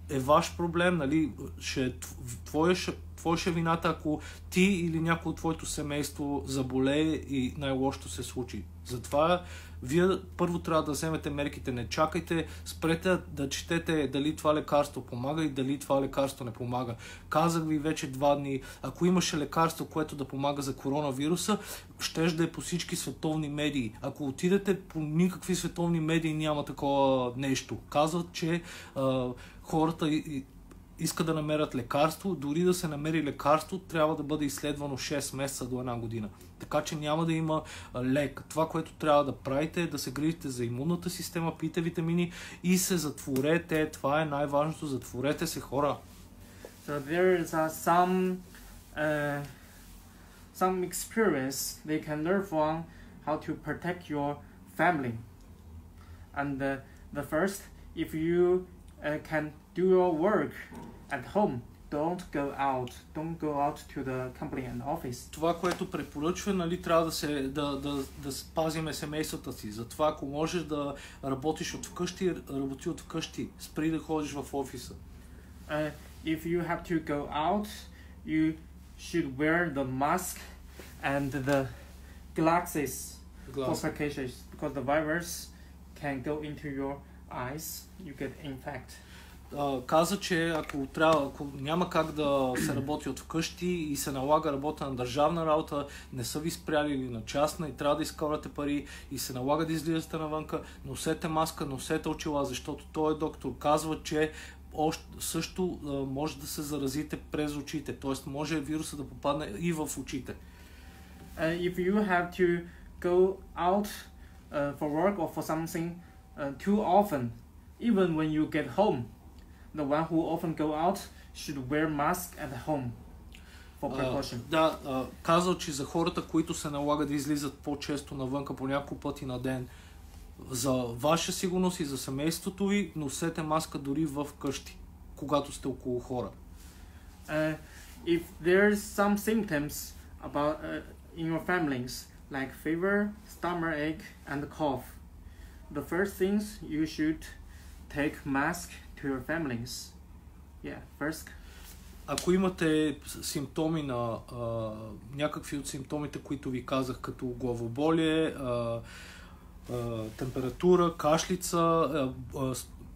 е ваш проблем, нали? Твоя ще вината, ако ти или някой от твоето семейство заболее и най-лошото се случи. Затова вие първо трябва да вземете мерките, не чакайте, спрете да четете дали това лекарство помага и дали това лекарство не помага. Казах ви вече 2 дни, ако имаше лекарство, което да помага за коронавируса, щеш да е по всички световни медии. Ако отидете по никакви световни медии, няма такова нещо. Казват, че хората искат да намерят лекарство, дори да се намери лекарство, трябва да бъде изследвано 6 месеца до 1 година. Така че няма да има лек. Това, което трябва да правите е да се грижите за имунната система, пийте витамини и се затворете. Това е най-важното. Затворете се, хора. So there is some experience they can learn from how to protect your family. And the first, if you can do your work at home, don't go out to the company and office. Това, което препоръчва, нали, трябва да спазиме семействата си. Затова, ако можеш да работиш от вкъщи, работи от вкъщи. Спри да ходиш в офиса. If you have to go out, you should wear the mask and the glasses for precautions, because the virus can go into your eyes, you get infected. Каза, че ако няма как да се работи от вкъщи и се налага работа на държавна работа, не са ви спряли или на частна и трябва да изкарвате пари и се налага да излизате навънка, носете маска, носете очила, защото той доктор казва, че също може да се заразите през очите, т.е. може вируса да попадне и в очите. If you have to go out for work or for something too often, even when you get home, the one who often go out should wear mask at home for precaution. Казал, че за хората, които се налага да излизат по-често навънка по няколко пъти на ден, за ваша сигурност и за семейството ви, носете маска дори в къщи, когато сте около хора. If there's some symptoms about in your families, like fever, stomachache, and cough, the first things you should take mask to your families. Yeah, first. Ако имате симптоми на някакви от симптомите, които ви казах, като главоболие, температура, кашлица,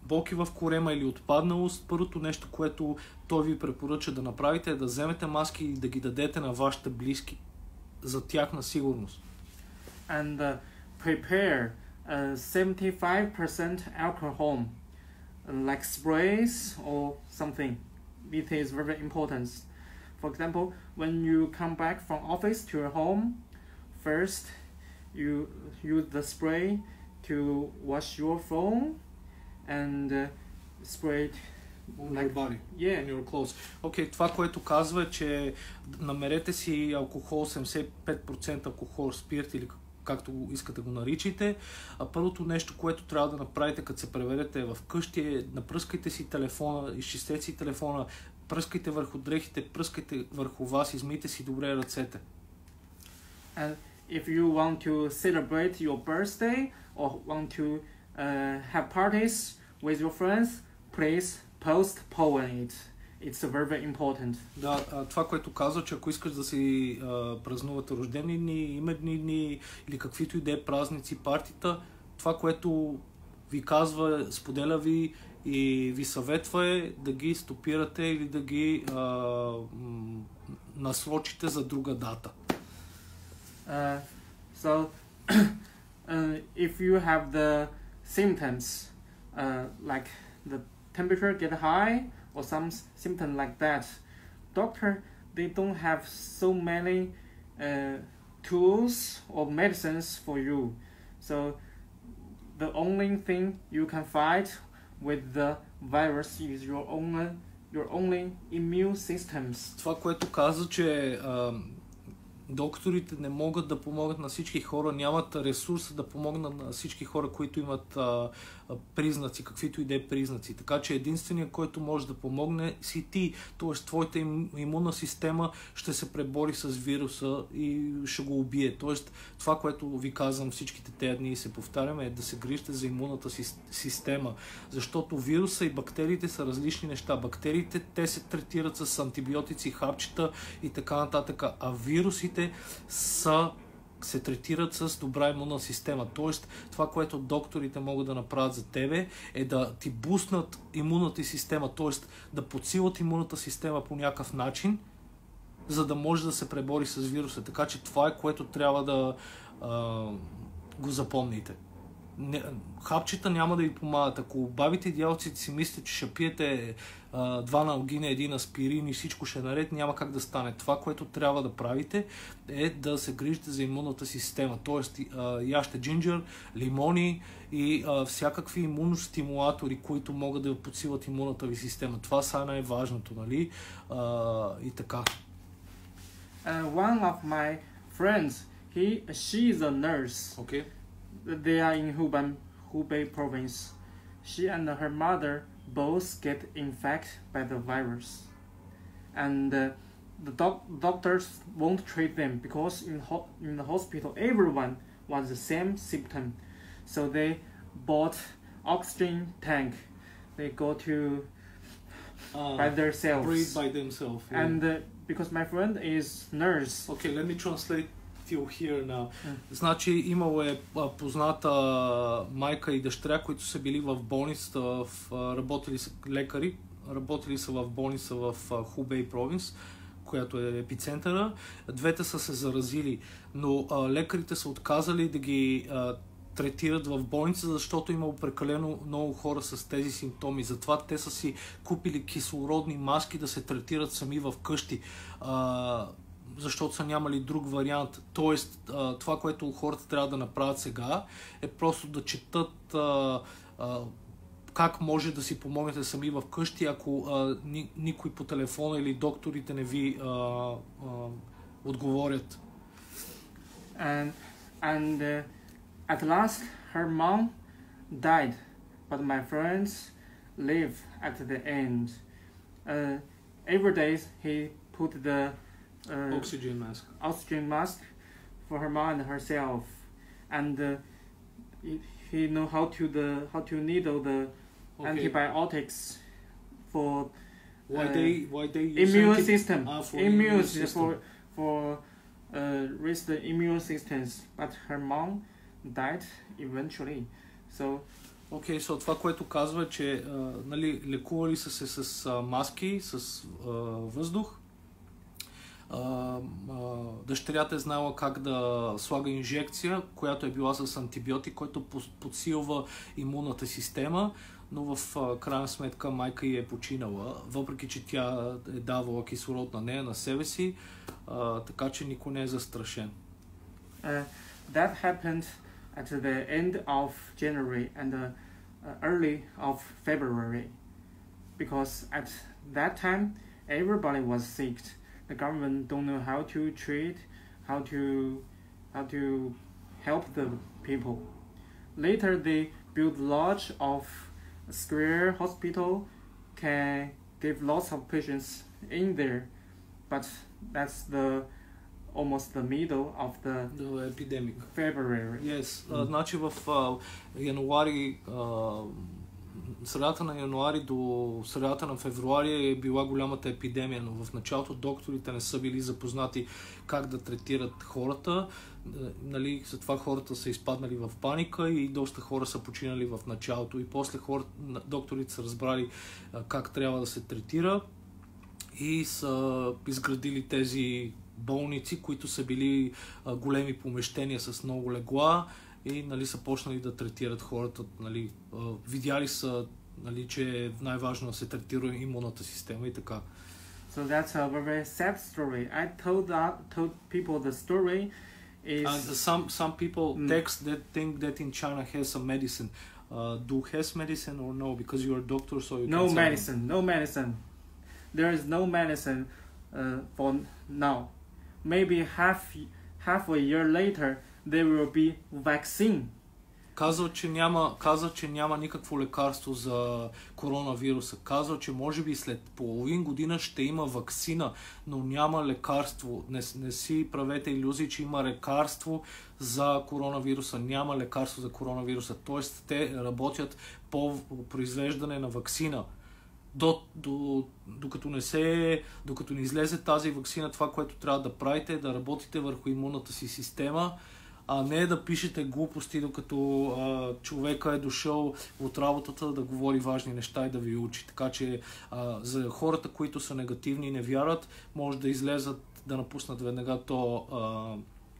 болки в корема или отпадналост, първото нещо, което той ви препоръча да направите, е да вземете маски и да ги дадете на вашите близки за тяхна сигурност. And prepare 75% alcohol, like sprays or something. It is very important. For example, when you come back from office to your home, first you use the spray to wash your phone and spray it On your body, yeah. on your clothes. Okay, това, което казва е, че намерете си алкохол, 75% алкохол, спирт или както искате го наричайте. Първото нещо, което трябва да направите, като се преведете в къщи, е напръскайте си телефона, изчистете си телефона, пръскайте върху дрехите, пръскайте върху вас, измийте си добре ръцете. And if you want to celebrate your birthday or want to have parties with your friends, please postpone it. It's very important. Да, това, което казва, че ако искаш да си празнувате рождени дни, именни дни или каквито и да е празници, партита, това, което ви казва, споделя ви и ви съветва е да ги стопирате или да ги насрочите за друга дата. So, if you have the symptoms like the temperature get high or some symptom like that, doctor, they don't have so many tools or medicines for you. So the only thing you can fight with the virus is your only immune systems. Това, което каза, че докторите не могат да помогнат на всички хора, нямат ресурса да помогнат на всички хора, които имат признаци, каквито и да е признаци. Така че единственият, който може да помогне, си ти, т.е. твоята имунна система ще се пребори с вируса и ще го убие. Т.е. това, което ви казвам всичките тези дни и се повтаряме, е да се грижите за имунната система. Защото вируса и бактериите са различни неща. Бактериите, те се третират с антибиотици, хапчета и така нататък, а вирусите се третират с добра имунна система. Тоест, това, което докторите могат да направят за тебе, е да ти буснат имунната система, т.е. да подсилват имунната система по някакъв начин, за да може да се пребори с вируса. Така че това е, което трябва да го запомните. Хапчета няма да ви помагат. Ако бабите и дядовците си мислите, че ще пиете 2 налгина, 1 аспирин и всичко ще е наред, няма как да стане. Това, което трябва да правите, е да се грижите за имунната система. Тоест, яще джинджер, лимони и всякакви имуностимулатори, които могат да подсилват имунната ви система. Това са най-важното, нали? И така. One of my friends, she is a nurse. Okay. They are in Hubei province. She and her mother both get infected by the virus, and the doctors won't treat them because in the hospital everyone was the same symptom. So they bought oxygen tank. They go to by themselves. Breathe by themselves. Yeah. And because my friend is nurse. Okay, let me translate here now. Значи имало е позната майка и дъщеря, които са били в болницата, работили са лекари, работили са в болница в Хубей провинс, която е епицентъра. Двете са се заразили, но лекарите са отказали да ги третират в болница, защото имало прекалено много хора с тези симптоми. Затова те са си купили кислородни маски да се третират сами в къщи. Защото са нямали друг вариант. Тоест, това, което хората трябва да направят сега, е просто да четат как може да си помогнете сами в къщи, ако никой по телефона или докторите не ви отговорят. And at last her mom died, but my friends live at the end. Every day he put the oxygen mask for her mom and herself, and he know how to needle the antibiotics for why they use immune system for raise the immune systems, but her mom died eventually. So това, което казва, че нали, лекували са се с маски, с въздух. Дъщерята е знала как да слага инжекция, която е била с антибиотик, който подсилва имунната система, но в крайна сметка майка ѝ е починала, въпреки че тя е давала кислород на нея, на себе си, така че никой не е застрашен. That happened at the end of January and early of February, because at that time everybody was sick. The government don't know how to treat, how to help the people. Later they built large of square hospital, can give lots of patients in there, but that's almost the middle of the epidemic. February. Yes, значи в януари, средата на януари до средата на февруари е била голямата епидемия, но в началото докторите не са били запознати как да третират хората. Нали, затова хората са изпаднали в паника и доста хора са починали в началото. И после докторите са разбрали как трябва да се третира и са изградили тези болници, които са били големи помещения с много легла и нали, са почнали да третират хората. Нали, видяли са, нали, че е най-важно да се третира имунната система и така. So that's a very sad story. I told people the story is... And some people text that think that in China has a medicine. Do has medicine or no? Because you're a doctor, so you no medicine, no medicine. There is no medicine for now. Maybe half a year later there will be vaccine. Казва, че няма никакво лекарство за коронавируса. Казва, че може би след половин година ще има ваксина, но няма лекарство. Не си правете илюзии, че има лекарство за коронавируса. Няма лекарство за коронавируса. Тоест, те работят по произвеждане на ваксина. Докато не излезе тази ваксина, това, което трябва да правите, е да работите върху имунната си система, а не да пишете глупости, докато човека е дошъл от работата да говори важни неща и да ви учи. Така че за хората, които са негативни и не вярват, може да излезат, да напуснат веднага то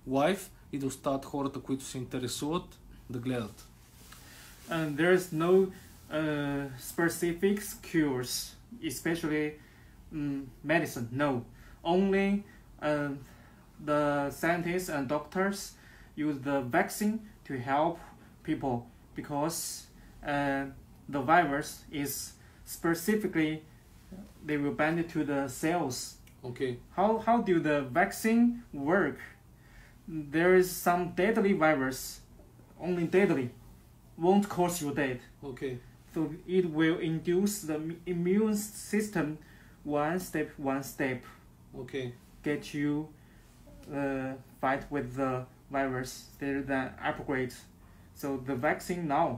лайв и да остават хората, които се интересуват, да гледат. There is no specific cures, especially medicine. No, only the scientists and doctors use the vaccine to help people because the virus is specifically they will bind it to the cells. Okay. How do the vaccine work? There is some deadly virus, only deadly, won't cause you death. Okay. So it will induce the immune system one step. Okay. Get you fight with the virus. They're the upgrade. So the vaccine now,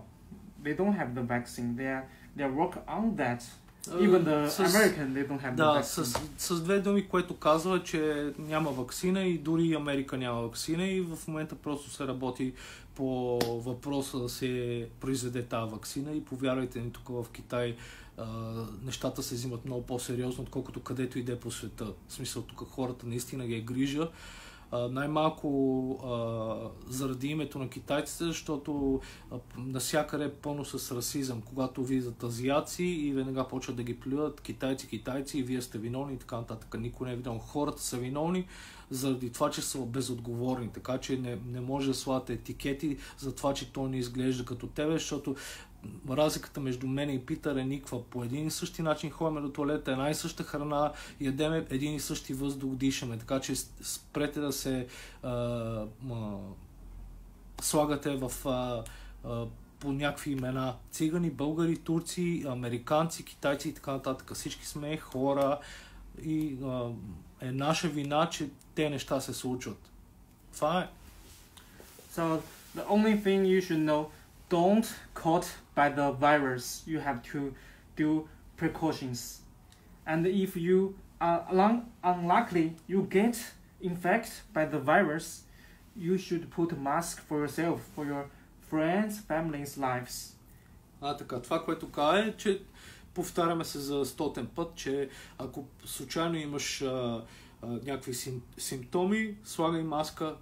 they don't have the vaccine. They are work on that. Even the American, they don't have the vaccine. С две думи, което казва, че няма ваксина и дори и Америка няма ваксина и в момента просто се работи по въпроса да се произведе тази ваксина и повярвайте ни, тук в Китай нещата се взимат много по-сериозно, отколкото където иде по света. В смисъл, тук хората наистина ги е грижа. Най-малко заради името на китайците, защото насякъде е пълно с расизъм. Когато видят азиаци и веднага почват да ги плюят китайци и вие сте виновни и така нататък. Никой не е виновен. Хората са виновни заради това, че са безотговорни. Така че не може да слагате етикети за това, че той не изглежда като тебе, защото разликата между мен и Питър е никаква. По един и същи начин ходим до туалета, една и съща храна, ядеме един и същи въздух, дишаме. Така че спрете да се слагате в по някакви имена. Цигани, българи, турци, американци, китайци и така нататък. Всички сме хора и е наша вина, че те неща се случват. Това е. So the only thing you should know, don't caught by the virus. You have to do precautions. And if you are unluckily you get infected by the virus, you should put a mask for yourself, for your friends, families' lives. Така, това, което каза е, че повтаряме се за 100-тен път, че ако случайно имаш някакви симптоми, слагай маска,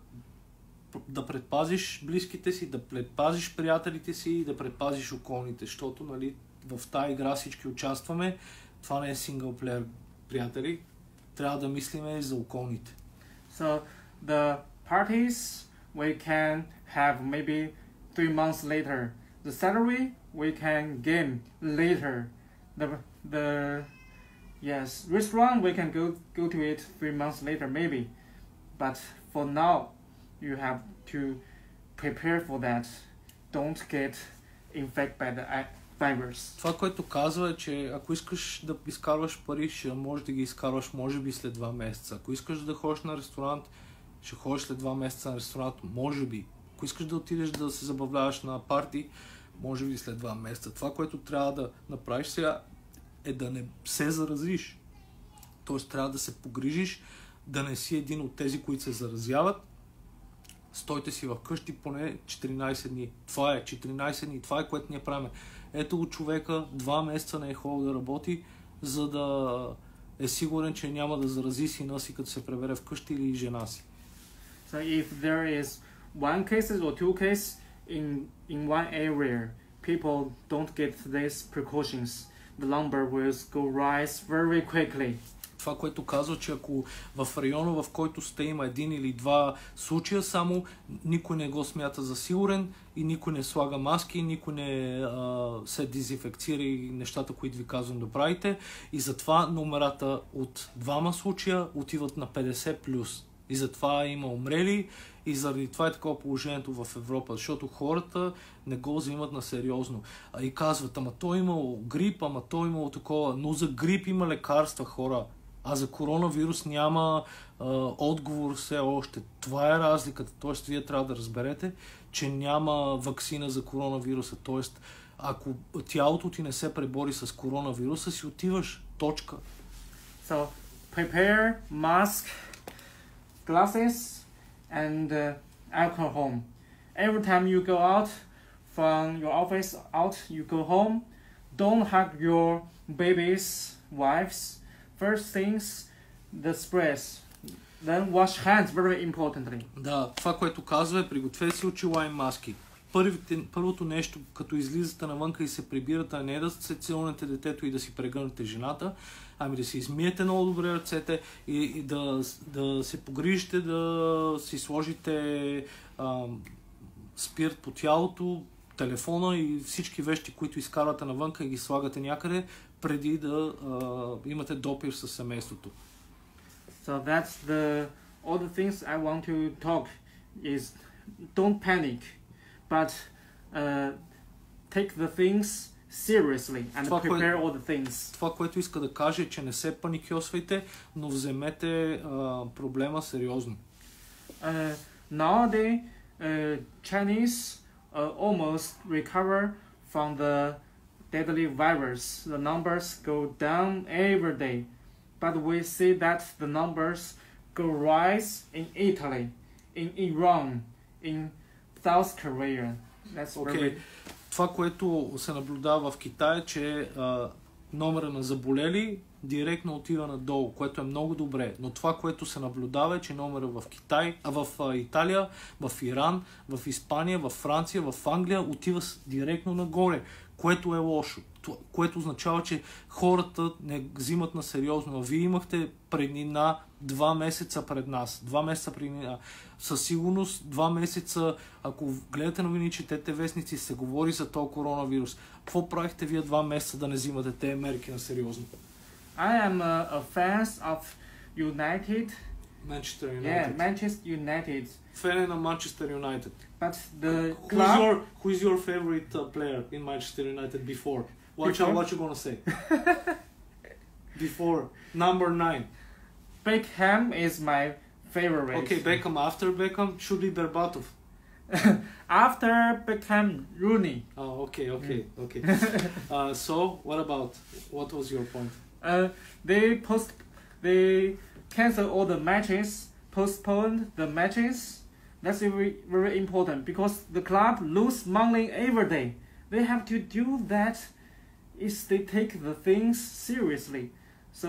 да предпазиш близките си, да предпазиш приятелите си и да предпазиш околните, защото нали, в тази игра всички участваме. Това не е синглплеер, приятели. Трябва да мислиме за околните. So the parties we can have maybe 3 months later. The salary we can gain later. The restaurant we can go to it 3 months later maybe. But for now you have to prepare for that. Don't get infected by the virus. Това, което казва е, че ако искаш да изкарваш пари, ще можеш да ги изкарваш може би след 2 месеца. Ако искаш да ходиш на ресторант, ще ходиш след 2 месеца на ресторант, може би. Ако искаш да отидеш да се забавляваш на парти, може би след 2 месеца. Това, което трябва да направиш сега, е да не се заразиш. Тоест трябва да се погрижиш, да не си един от тези, които се заразяват. Стойте си вкъщи поне 14 дни. Това е 14 дни. Това е, което ние правим. Ето го човека, 2 месеца не е ходил да работи, за да е сигурен, че няма да зарази сина си, като се пребере вкъщи или жена си. So if there is one case or 2 cases in one area, people don't get these precautions, the number will go rise very quickly. Това, което казва, че ако в района, в който сте има 1 или 2 случая, само никой не го смята за сигурен и никой не слага маски, никой не се дезинфекцира и нещата, които ви казвам да правите. И затова номерата от 2 случая отиват на 50+. И затова има умрели и заради това е такова положението в Европа, защото хората не го взимат на сериозно. И казват, ама той имало грип, ама той имало такова, но за грип има лекарства, хора. А за коронавирус няма отговор все още. Това е разликата. Тоест, вие трябва да разберете, че няма ваксина за коронавируса. Тоест, ако тялото ти не се пребори с коронавируса, си отиваш. Точка. So, prepare mask, glasses, and alcohol. Every time you go out from your office, you go home, don't hug your babies, wives. First things, the sprays. Then wash hands very importantly. Да, това, което казва е пригответе си очила и маски. Първото нещо, като излизате навънка и се прибирате, а не да се целунете детето и да си прегърнете жената, ами да си измиете много добре ръцете и да се погрижите, да си сложите спирт по тялото, телефона и всички вещи, които изкарвате навънка и ги слагате някъде, преди да имате допир със семейството. So that's all the things I want to talk is don't panic, but take the things seriously and prepare all the things. Това, което иска да каже, е, че не се паникьосвайте, но вземете проблема сериозно. Nowadays, Chinese almost recover from the deadly virus. The numbers go down every day, but we see that the numbers go rise in Italy, in Iran, in South Korea. That's very... Това, което се наблюдава в Китай е, че номера на заболели директно отива надолу, което е много добре. Но това, което се наблюдава е, че номера в Италия, в Иран, в Испания, в Франция, в Англия отива директно нагоре, което е лошо. което означава, че хората не взимат на сериозно. А вие имахте преднина 2 месеца пред нас. 2 месеца преднина. Със сигурност 2 месеца, ако гледате новини, четете вестници, се говори за този коронавирус. Какво правихте вие 2 месеца да не взимате тези мерки на сериозно? I am a fan of United. Manchester United. Yeah, Manchester United. Fan на Manchester United. But the club. Who is your favorite player in Manchester United before? What you gonna say? Before number 9. Beckham is my favorite. Okay, Beckham. After Beckham should be Berbatov. After Beckham, Rooney. Oh, okay. So what was your point? They cancel all the matches, postponed the matches. That's very, very important because the club lose money every day. They have to do that if they take the things seriously. So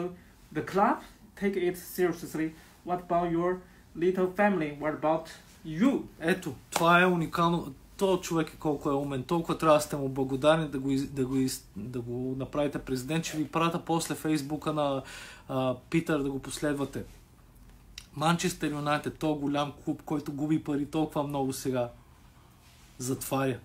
the club take it seriously. What about your little family? What about you? Ето, това е уникално. Този човек е колко е умен. Толкова трябва да сте му благодарни да го направите президент. Ще ви прата после Фейсбука на Питър да го последвате. Манчестър Юнайтед, този голям клуб, който губи пари толкова много сега, затваря.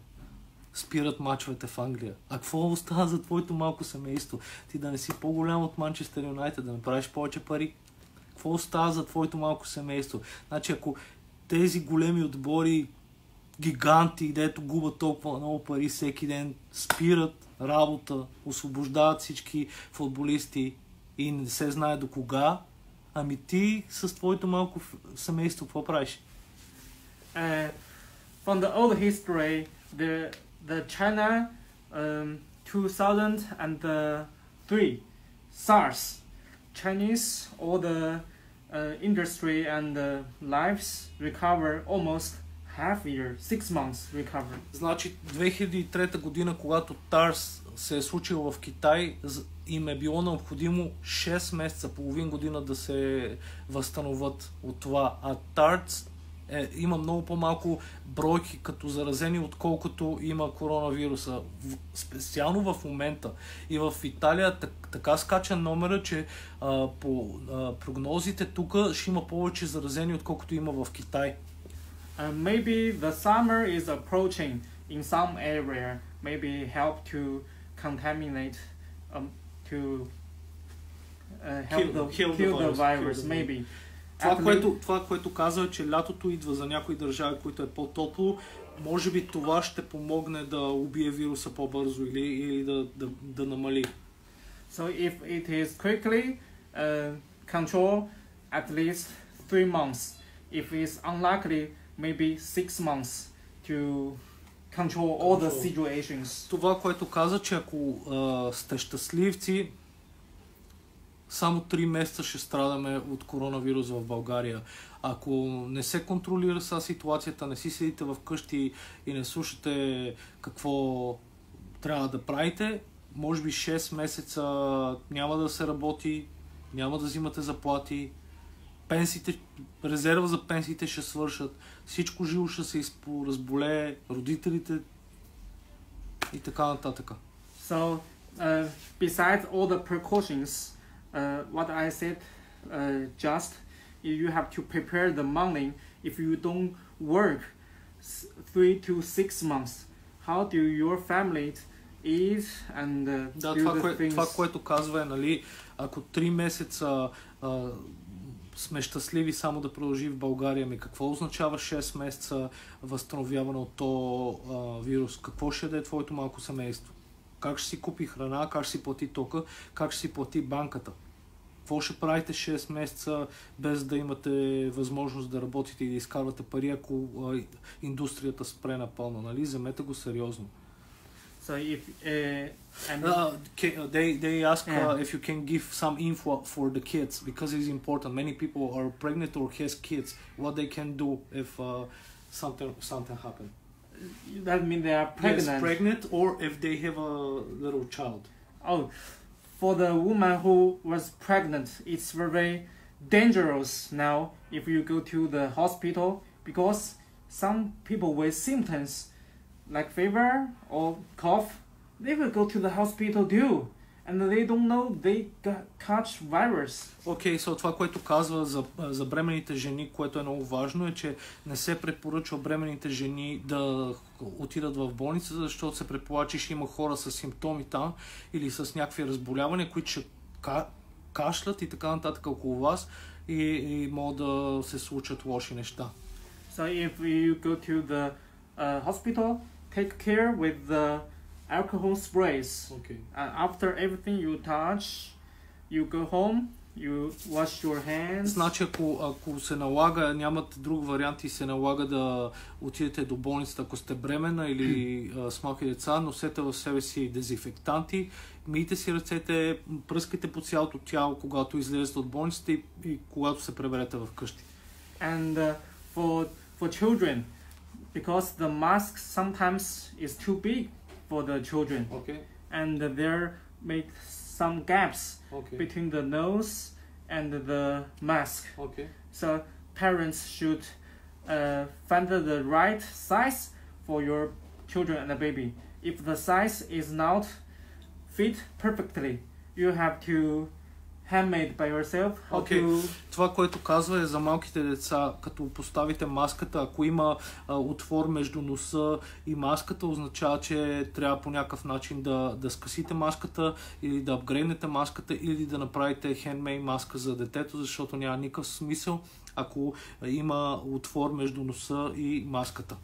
Спират мачовете в Англия. А какво остава за твоето малко семейство? Ти да не си по-голям от Манчестър Юнайтед, да не правиш повече пари? Какво остава за твоето малко семейство? Значи ако тези големи отбори, гиганти, дето губят толкова много пари всеки ден, спират работа, освобождават всички футболисти и не се знае до кога, ами ти с твоето малко семейство какво правиш? From the old history, the China 2003 SARS, Chinese all the industry and the lives recover almost half year, 6 months recover. Значи 2003 година, когато TARS се е случил в Китай, им е било необходимо 6 месеца, половин година да се възстановят от това. А TARS има много по-малко бройки като заразени, отколкото има коронавируса. Специално в момента. И в Италия така скача номера, че по прогнозите тук ще има повече заразени, отколкото има в Китай. Maybe the summer is approaching in some area. Maybe help to contaminate, to help kill the virus. Maybe. Това, което казва е, че лятото идва за някои държави, които е по-топло. Може би това ще помогне да убие вируса по-бързо или да намали. So if it is quickly control at least 3 months. If it's unlikely, maybe 6 months to control all the situations. Това, което каза, че ако сте щастливци, само 3 месеца ще страдаме от коронавирус в България. Ако не се контролира са ситуацията, не си седите в къщи и не слушате какво трябва да правите, може би 6 месеца няма да се работи, няма да взимате заплати, пенсиите, резерва за пенсиите ще свършат, всичко живо ще се разболее, родителите и така нататък. So, besides all the precautions, what I said just, you have to prepare the money if you don't work 3 to 6 months. How do your family eat and do the things? Това, което казва е, нали, ако 3 месеца сме щастливи само да продължи в България, ми какво означава 6 месеца възстановяване от този вирус? Какво ще да е твоето малко семейство? Как ще си купи храна, как ще си плати тока, как ще си плати банката? Какво ще правите 6 месеца без да имате възможност да работите и да изкарвате пари, ако индустрията спре напълно, нали? Вземете го сериозно. So if they ask if you can give some info for the kids because it's important. Many people are pregnant or has kids. What they can do if something happen? That means they are pregnant. Yes, pregnant or if they have a little child. Oh, for the woman who was pregnant, it's very dangerous now if you go to the hospital because some people with symptoms like fever or cough they will go to the hospital too. And they don't know they catch virus. Окей, това, което казва за бременните жени, което е много важно, е, че не се препоръчва бременните жени да отидат в болница, защото се предполага, че ще има хора с симптоми там или с някакви разболявания, които ще кашлят и така нататък около вас и могат да се случат лоши неща. So if you go to the hospital, take care with the alcohol sprays. Okay. And after everything you touch, you go home, you wash your hands. Значи, ако се налага, нямате друг вариант и се налага да отидете до болницата, ако сте бременна или с малки деца, носете в себе си дезинфектанти, мийте си ръцете, пръскайте по цялото тяло, когато излезете от болницата и когато се приберете в къщи. And for children, because the mask sometimes is too big for the children. Okay. And there make some gaps Okay. between the nose and the mask. Okay. So parents should find the right size for your children and the baby. If the size is not fit perfectly, you have to handmade by yourself. Това, което казва е за малките деца, като поставите маската, ако има отвор между носа и маската, означава, че трябва по някакъв начин да скъсите маската или да апгрейднете маската или да направите handmade маска за детето, защото няма никакъв смисъл, ако има отвор между носа и маската.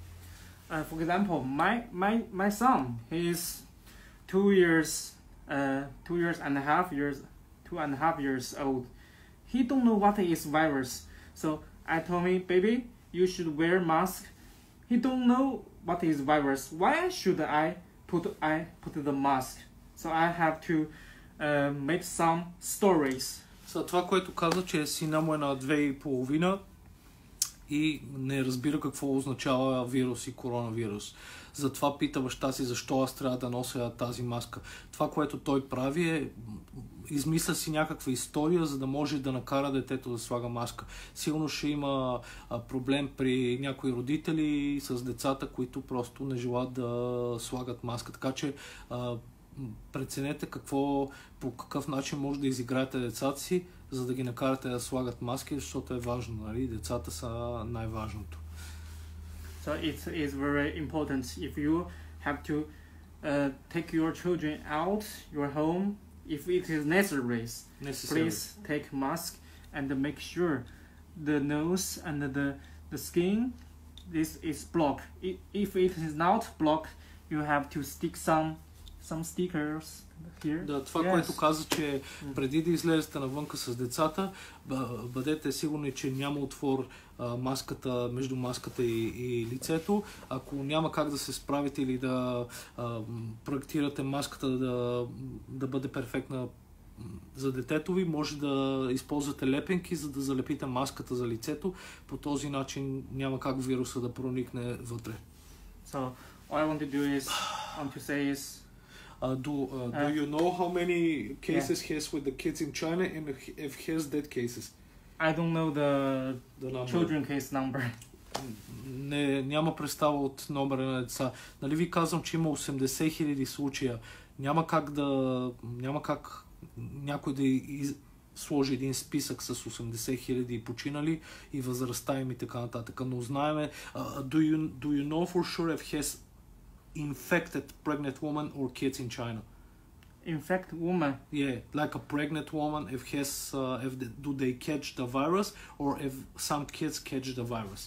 For example, my son, he is 2 and a half years old. He don't know what is virus. So I told me, baby, you should wear mask. He don't know what is virus. Why should I put the mask? So I have to make some stories. Това, което каза, че сина му е на 2,5 и не разбира какво означава вирус и коронавирус. Затова пита баща си защо аз трябва да нося тази маска. Това, което той прави е измисля си някаква история, за да може да накара детето да слага маска. Сигурно ще има проблем при някои родители с децата, които просто не желаят да слагат маска. Така че преценете по какъв начин може да изиграете децата си, за да ги накарате да слагат маски, защото е важно, нали? Децата са най-важното. So it is very important if you have to take your children out your home, if it is necessary. Please take mask and make sure the nose and the skin this is blocked. If it is not blocked, you have to stick some stickers here. Да, това, което каза, че преди да излезете навънка с децата, бъдете сигурни, че няма отвор между маската и лицето. Ако няма как да се справите или да проектирате маската да бъде перфектна за детето ви, може да използвате лепенки, за да залепите маската за лицето. По този начин няма как вируса да проникне вътре. So, all I want to say is do you know how many cases has with the kids in China and if has dead cases? I don't know the children case number. Няма представа от номера на деца. Нали ви казвам, че има 80 000 случая. Няма как някой да сложи един списък с 80 000 починали и възрастта им и така нататък. Но знаеме, do you know for sure if has infected pregnant woman or kids in China? Infected woman? Yeah, like a pregnant woman, do they catch the virus or if some kids catch the virus?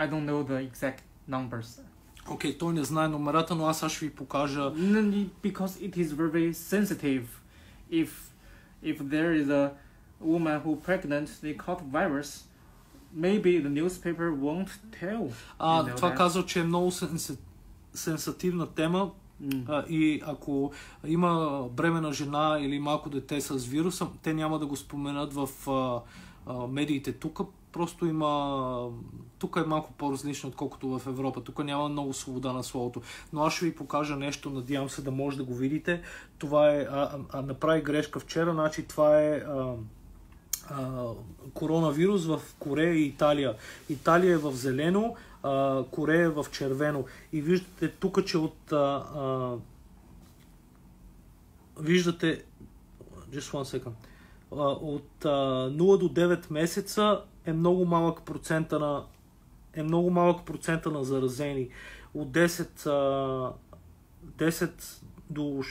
I don't know the exact numbers. Окей, той не знае номерата, но аз ще ви покажа. Because it is very sensitive. If there is a woman who pregnant, they caught virus, maybe the newspaper won't tell. Това казва, че е много сенсативна тема. И ако има бремена жена или малко дете с вируса, те няма да го споменат в медиите. Тук е малко по-различно, отколкото в Европа. Тук няма много свобода на словото. Но аз ще ви покажа нещо, надявам се да може да го видите. Това е, направи грешка вчера, значи това е коронавирус в Корея и Италия. Италия е в зелено, Корея в червено. И виждате тук, че виждате just one second. От 0 до 9 месеца е много малък процента на заразени. От 10 до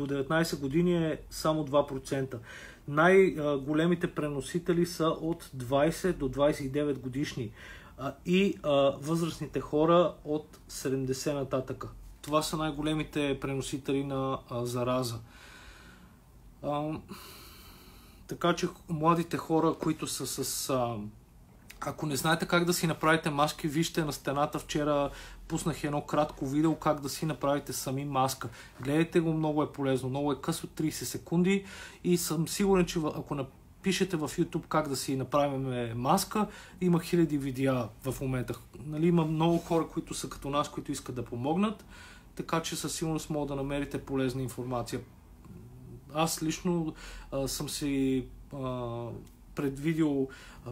19 години е само 2%. Най-големите преносители са от 20 до 29 годишни и възрастните хора от 70 нататъка. Това са най-големите преносители на зараза. Така че младите хора, които са с... Ако не знаете как да си направите маски, вижте на стената. Вчера пуснах едно кратко видео как да си направите сами маска. Гледайте го, много е полезно. Много е късно, 30 секунди и съм сигурен, че ако напишете в YouTube как да си направим маска, има хиляди видеа в момента. Нали, има много хора, които са като нас, които искат да помогнат, така че със сигурност мога да намерите полезна информация. Аз лично съм си предвидил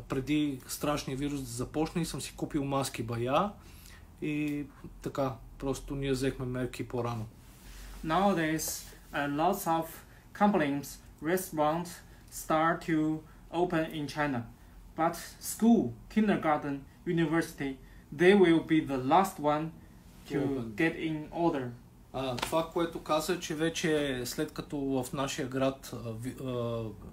преди страшния вирус да започне и съм си купил маски бая и така, просто ние взехме мерки по-рано. Nowadays, lots of companies, restaurants start to open in China. But school, kindergarten, university, they will be the last one to get in order. Това, което каза, че вече след като в нашия град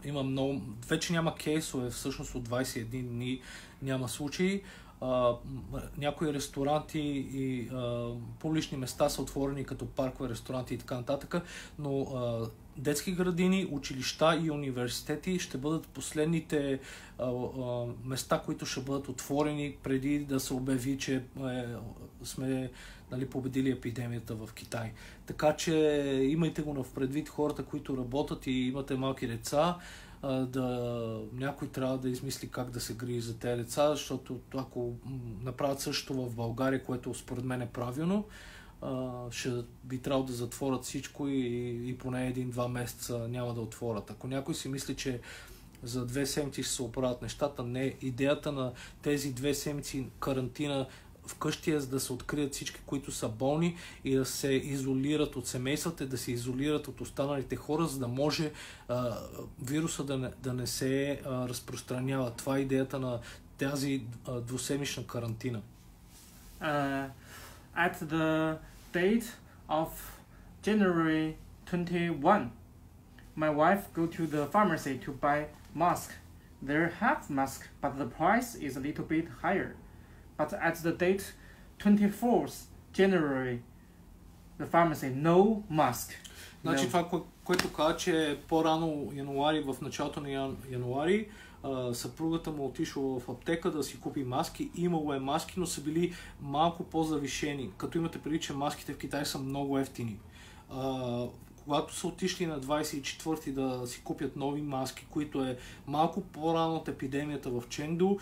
има много, вече няма кейсове, всъщност от 21 дни няма случаи. Някои ресторанти и публични места са отворени като паркове, ресторанти и така нататък, но детски градини, училища и университети ще бъдат последните места, които ще бъдат отворени преди да се обяви, че сме победили епидемията в Китай. Така че имайте го в предвид хората, които работят и имате малки деца, някой трябва да измисли как да се грижи за тези деца, защото ако направят същото в България, което според мен е правилно, ще би трябвало да затворят всичко и поне 1-2 месеца няма да отворят. Ако някой си мисли, че за 2 седмици ще се оправят нещата, не. Идеята на тези 2 седмици карантина вкъщи е да се открият всички, които са болни и да се изолират от семействата, да се изолират от останалите хора, за да може вируса да не се разпространява. Това е идеята на тази двуседмична карантина. At the date of January 21, my wife go to the pharmacy to buy mask. They have mask, but the price is a little bit higher. But at the date 24th January, the pharmacy no mask. Значи това, което каза, че по-рано януари, в началото на януари, съпругата му отишла в аптека да си купи маски. Имало е маски, но са били малко по-завишени. Като имате преди, че маските в Китай са много ефтини. Когато са отишли на 24-ти да си купят нови маски, които е малко по-рано от епидемията в Ченду,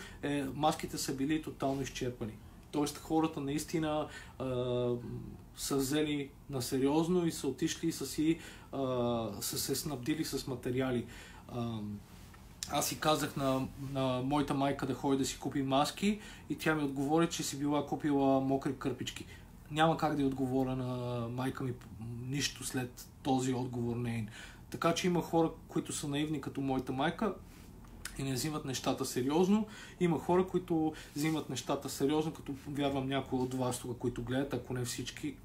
маските са били тотално изчерпани. Тоест хората наистина са взели на сериозно и са отишли и са се снабдили с материали. Аз си казах на моята майка да ходи да си купи маски и тя ми отговори, че си била купила мокри кърпички. Няма как да й отговоря на майка ми нищо след този отговор нейн. Така че има хора, които са наивни като моята майка и не взимат нещата сериозно. Има хора, които взимат нещата сериозно, като вярвам някой от вас, които гледат, ако не всички.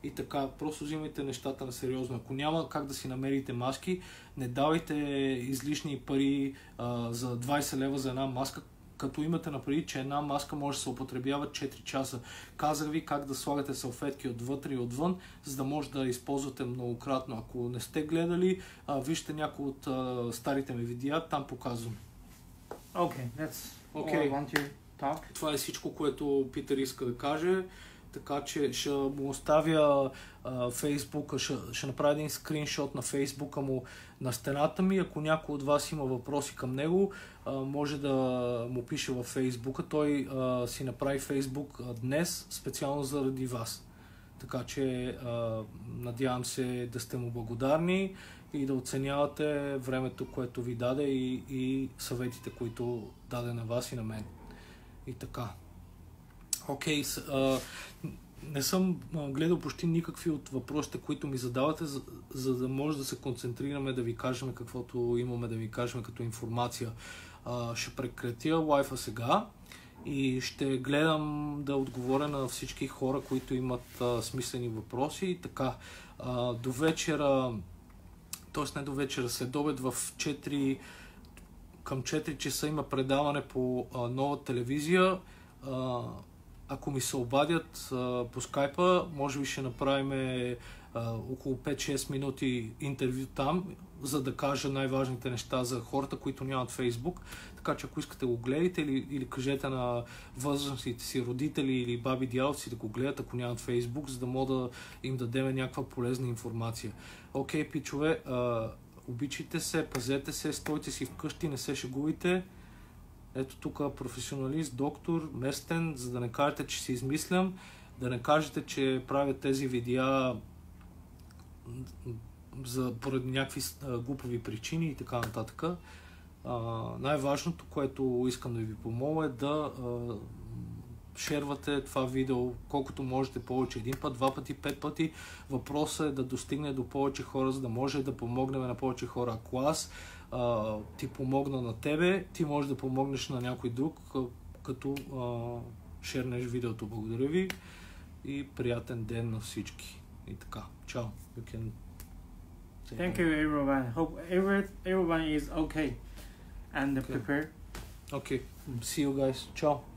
И така, просто взимайте нещата на сериозно. Ако няма как да си намерите маски, не давайте излишни пари за 20 лева за една маска, като имате напреди, че една маска може да се употребява 4 часа. Казах ви как да слагате салфетки отвътре и отвън, за да може да използвате многократно. Ако не сте гледали, вижте някои от старите ми видеа, там показвам. Okay, that's all I want to talk. Това е всичко, което Питър иска да каже. Така че ще му оставя Фейсбука, ще направя един скриншот на Фейсбука му на стената ми. Ако някой от вас има въпроси към него, може да му пише във Фейсбука. Той си направи Фейсбук днес, специално заради вас. Така че надявам се да сте му благодарни и да оценявате времето, което ви даде и съветите, които даде на вас и на мен. И така. Окей, не съм гледал почти никакви от въпросите, които ми задавате, за да може да се концентрираме, да ви кажем каквото имаме да ви кажем като информация. Ще прекратя лайфа сега и ще гледам да отговоря на всички хора, които имат смислени въпроси. И така, до вечера, т.е. не до вечера, след обед в 4, към 4 часа има предаване по Нова телевизия. Ако ми се обадят по скайпа, може би ще направим около 5-6 минути интервю там, за да кажа най-важните неща за хората, които нямат Фейсбук. Така че ако искате го гледайте или кажете на възрастните си родители или баби дядовци да го гледат, ако нямат Фейсбук, за да мога да им дадем някаква полезна информация. Окей, пичове, обичайте се, пазете се, стойте си вкъщи, не се шегувайте. Ето тук професионалист, доктор, местен, за да не кажете, че си измислям, да не кажете, че правя тези видеа поради някакви глупови причини и така нататък. Най-важното, което искам да ви помоля, е да шервате това видео колкото можете повече. Един път, два пъти, 5 пъти. Въпросът е да достигне до повече хора, за да може да помогнем на повече хора. Ако аз ти помогна на тебе, ти можеш да помогнеш на някой друг, като шернеш видеото. Благодаря ви и приятен ден на всички. И така, чао. Thank you everyone. Hope everyone is okay and prepared. Okay. See you guys. Ciao.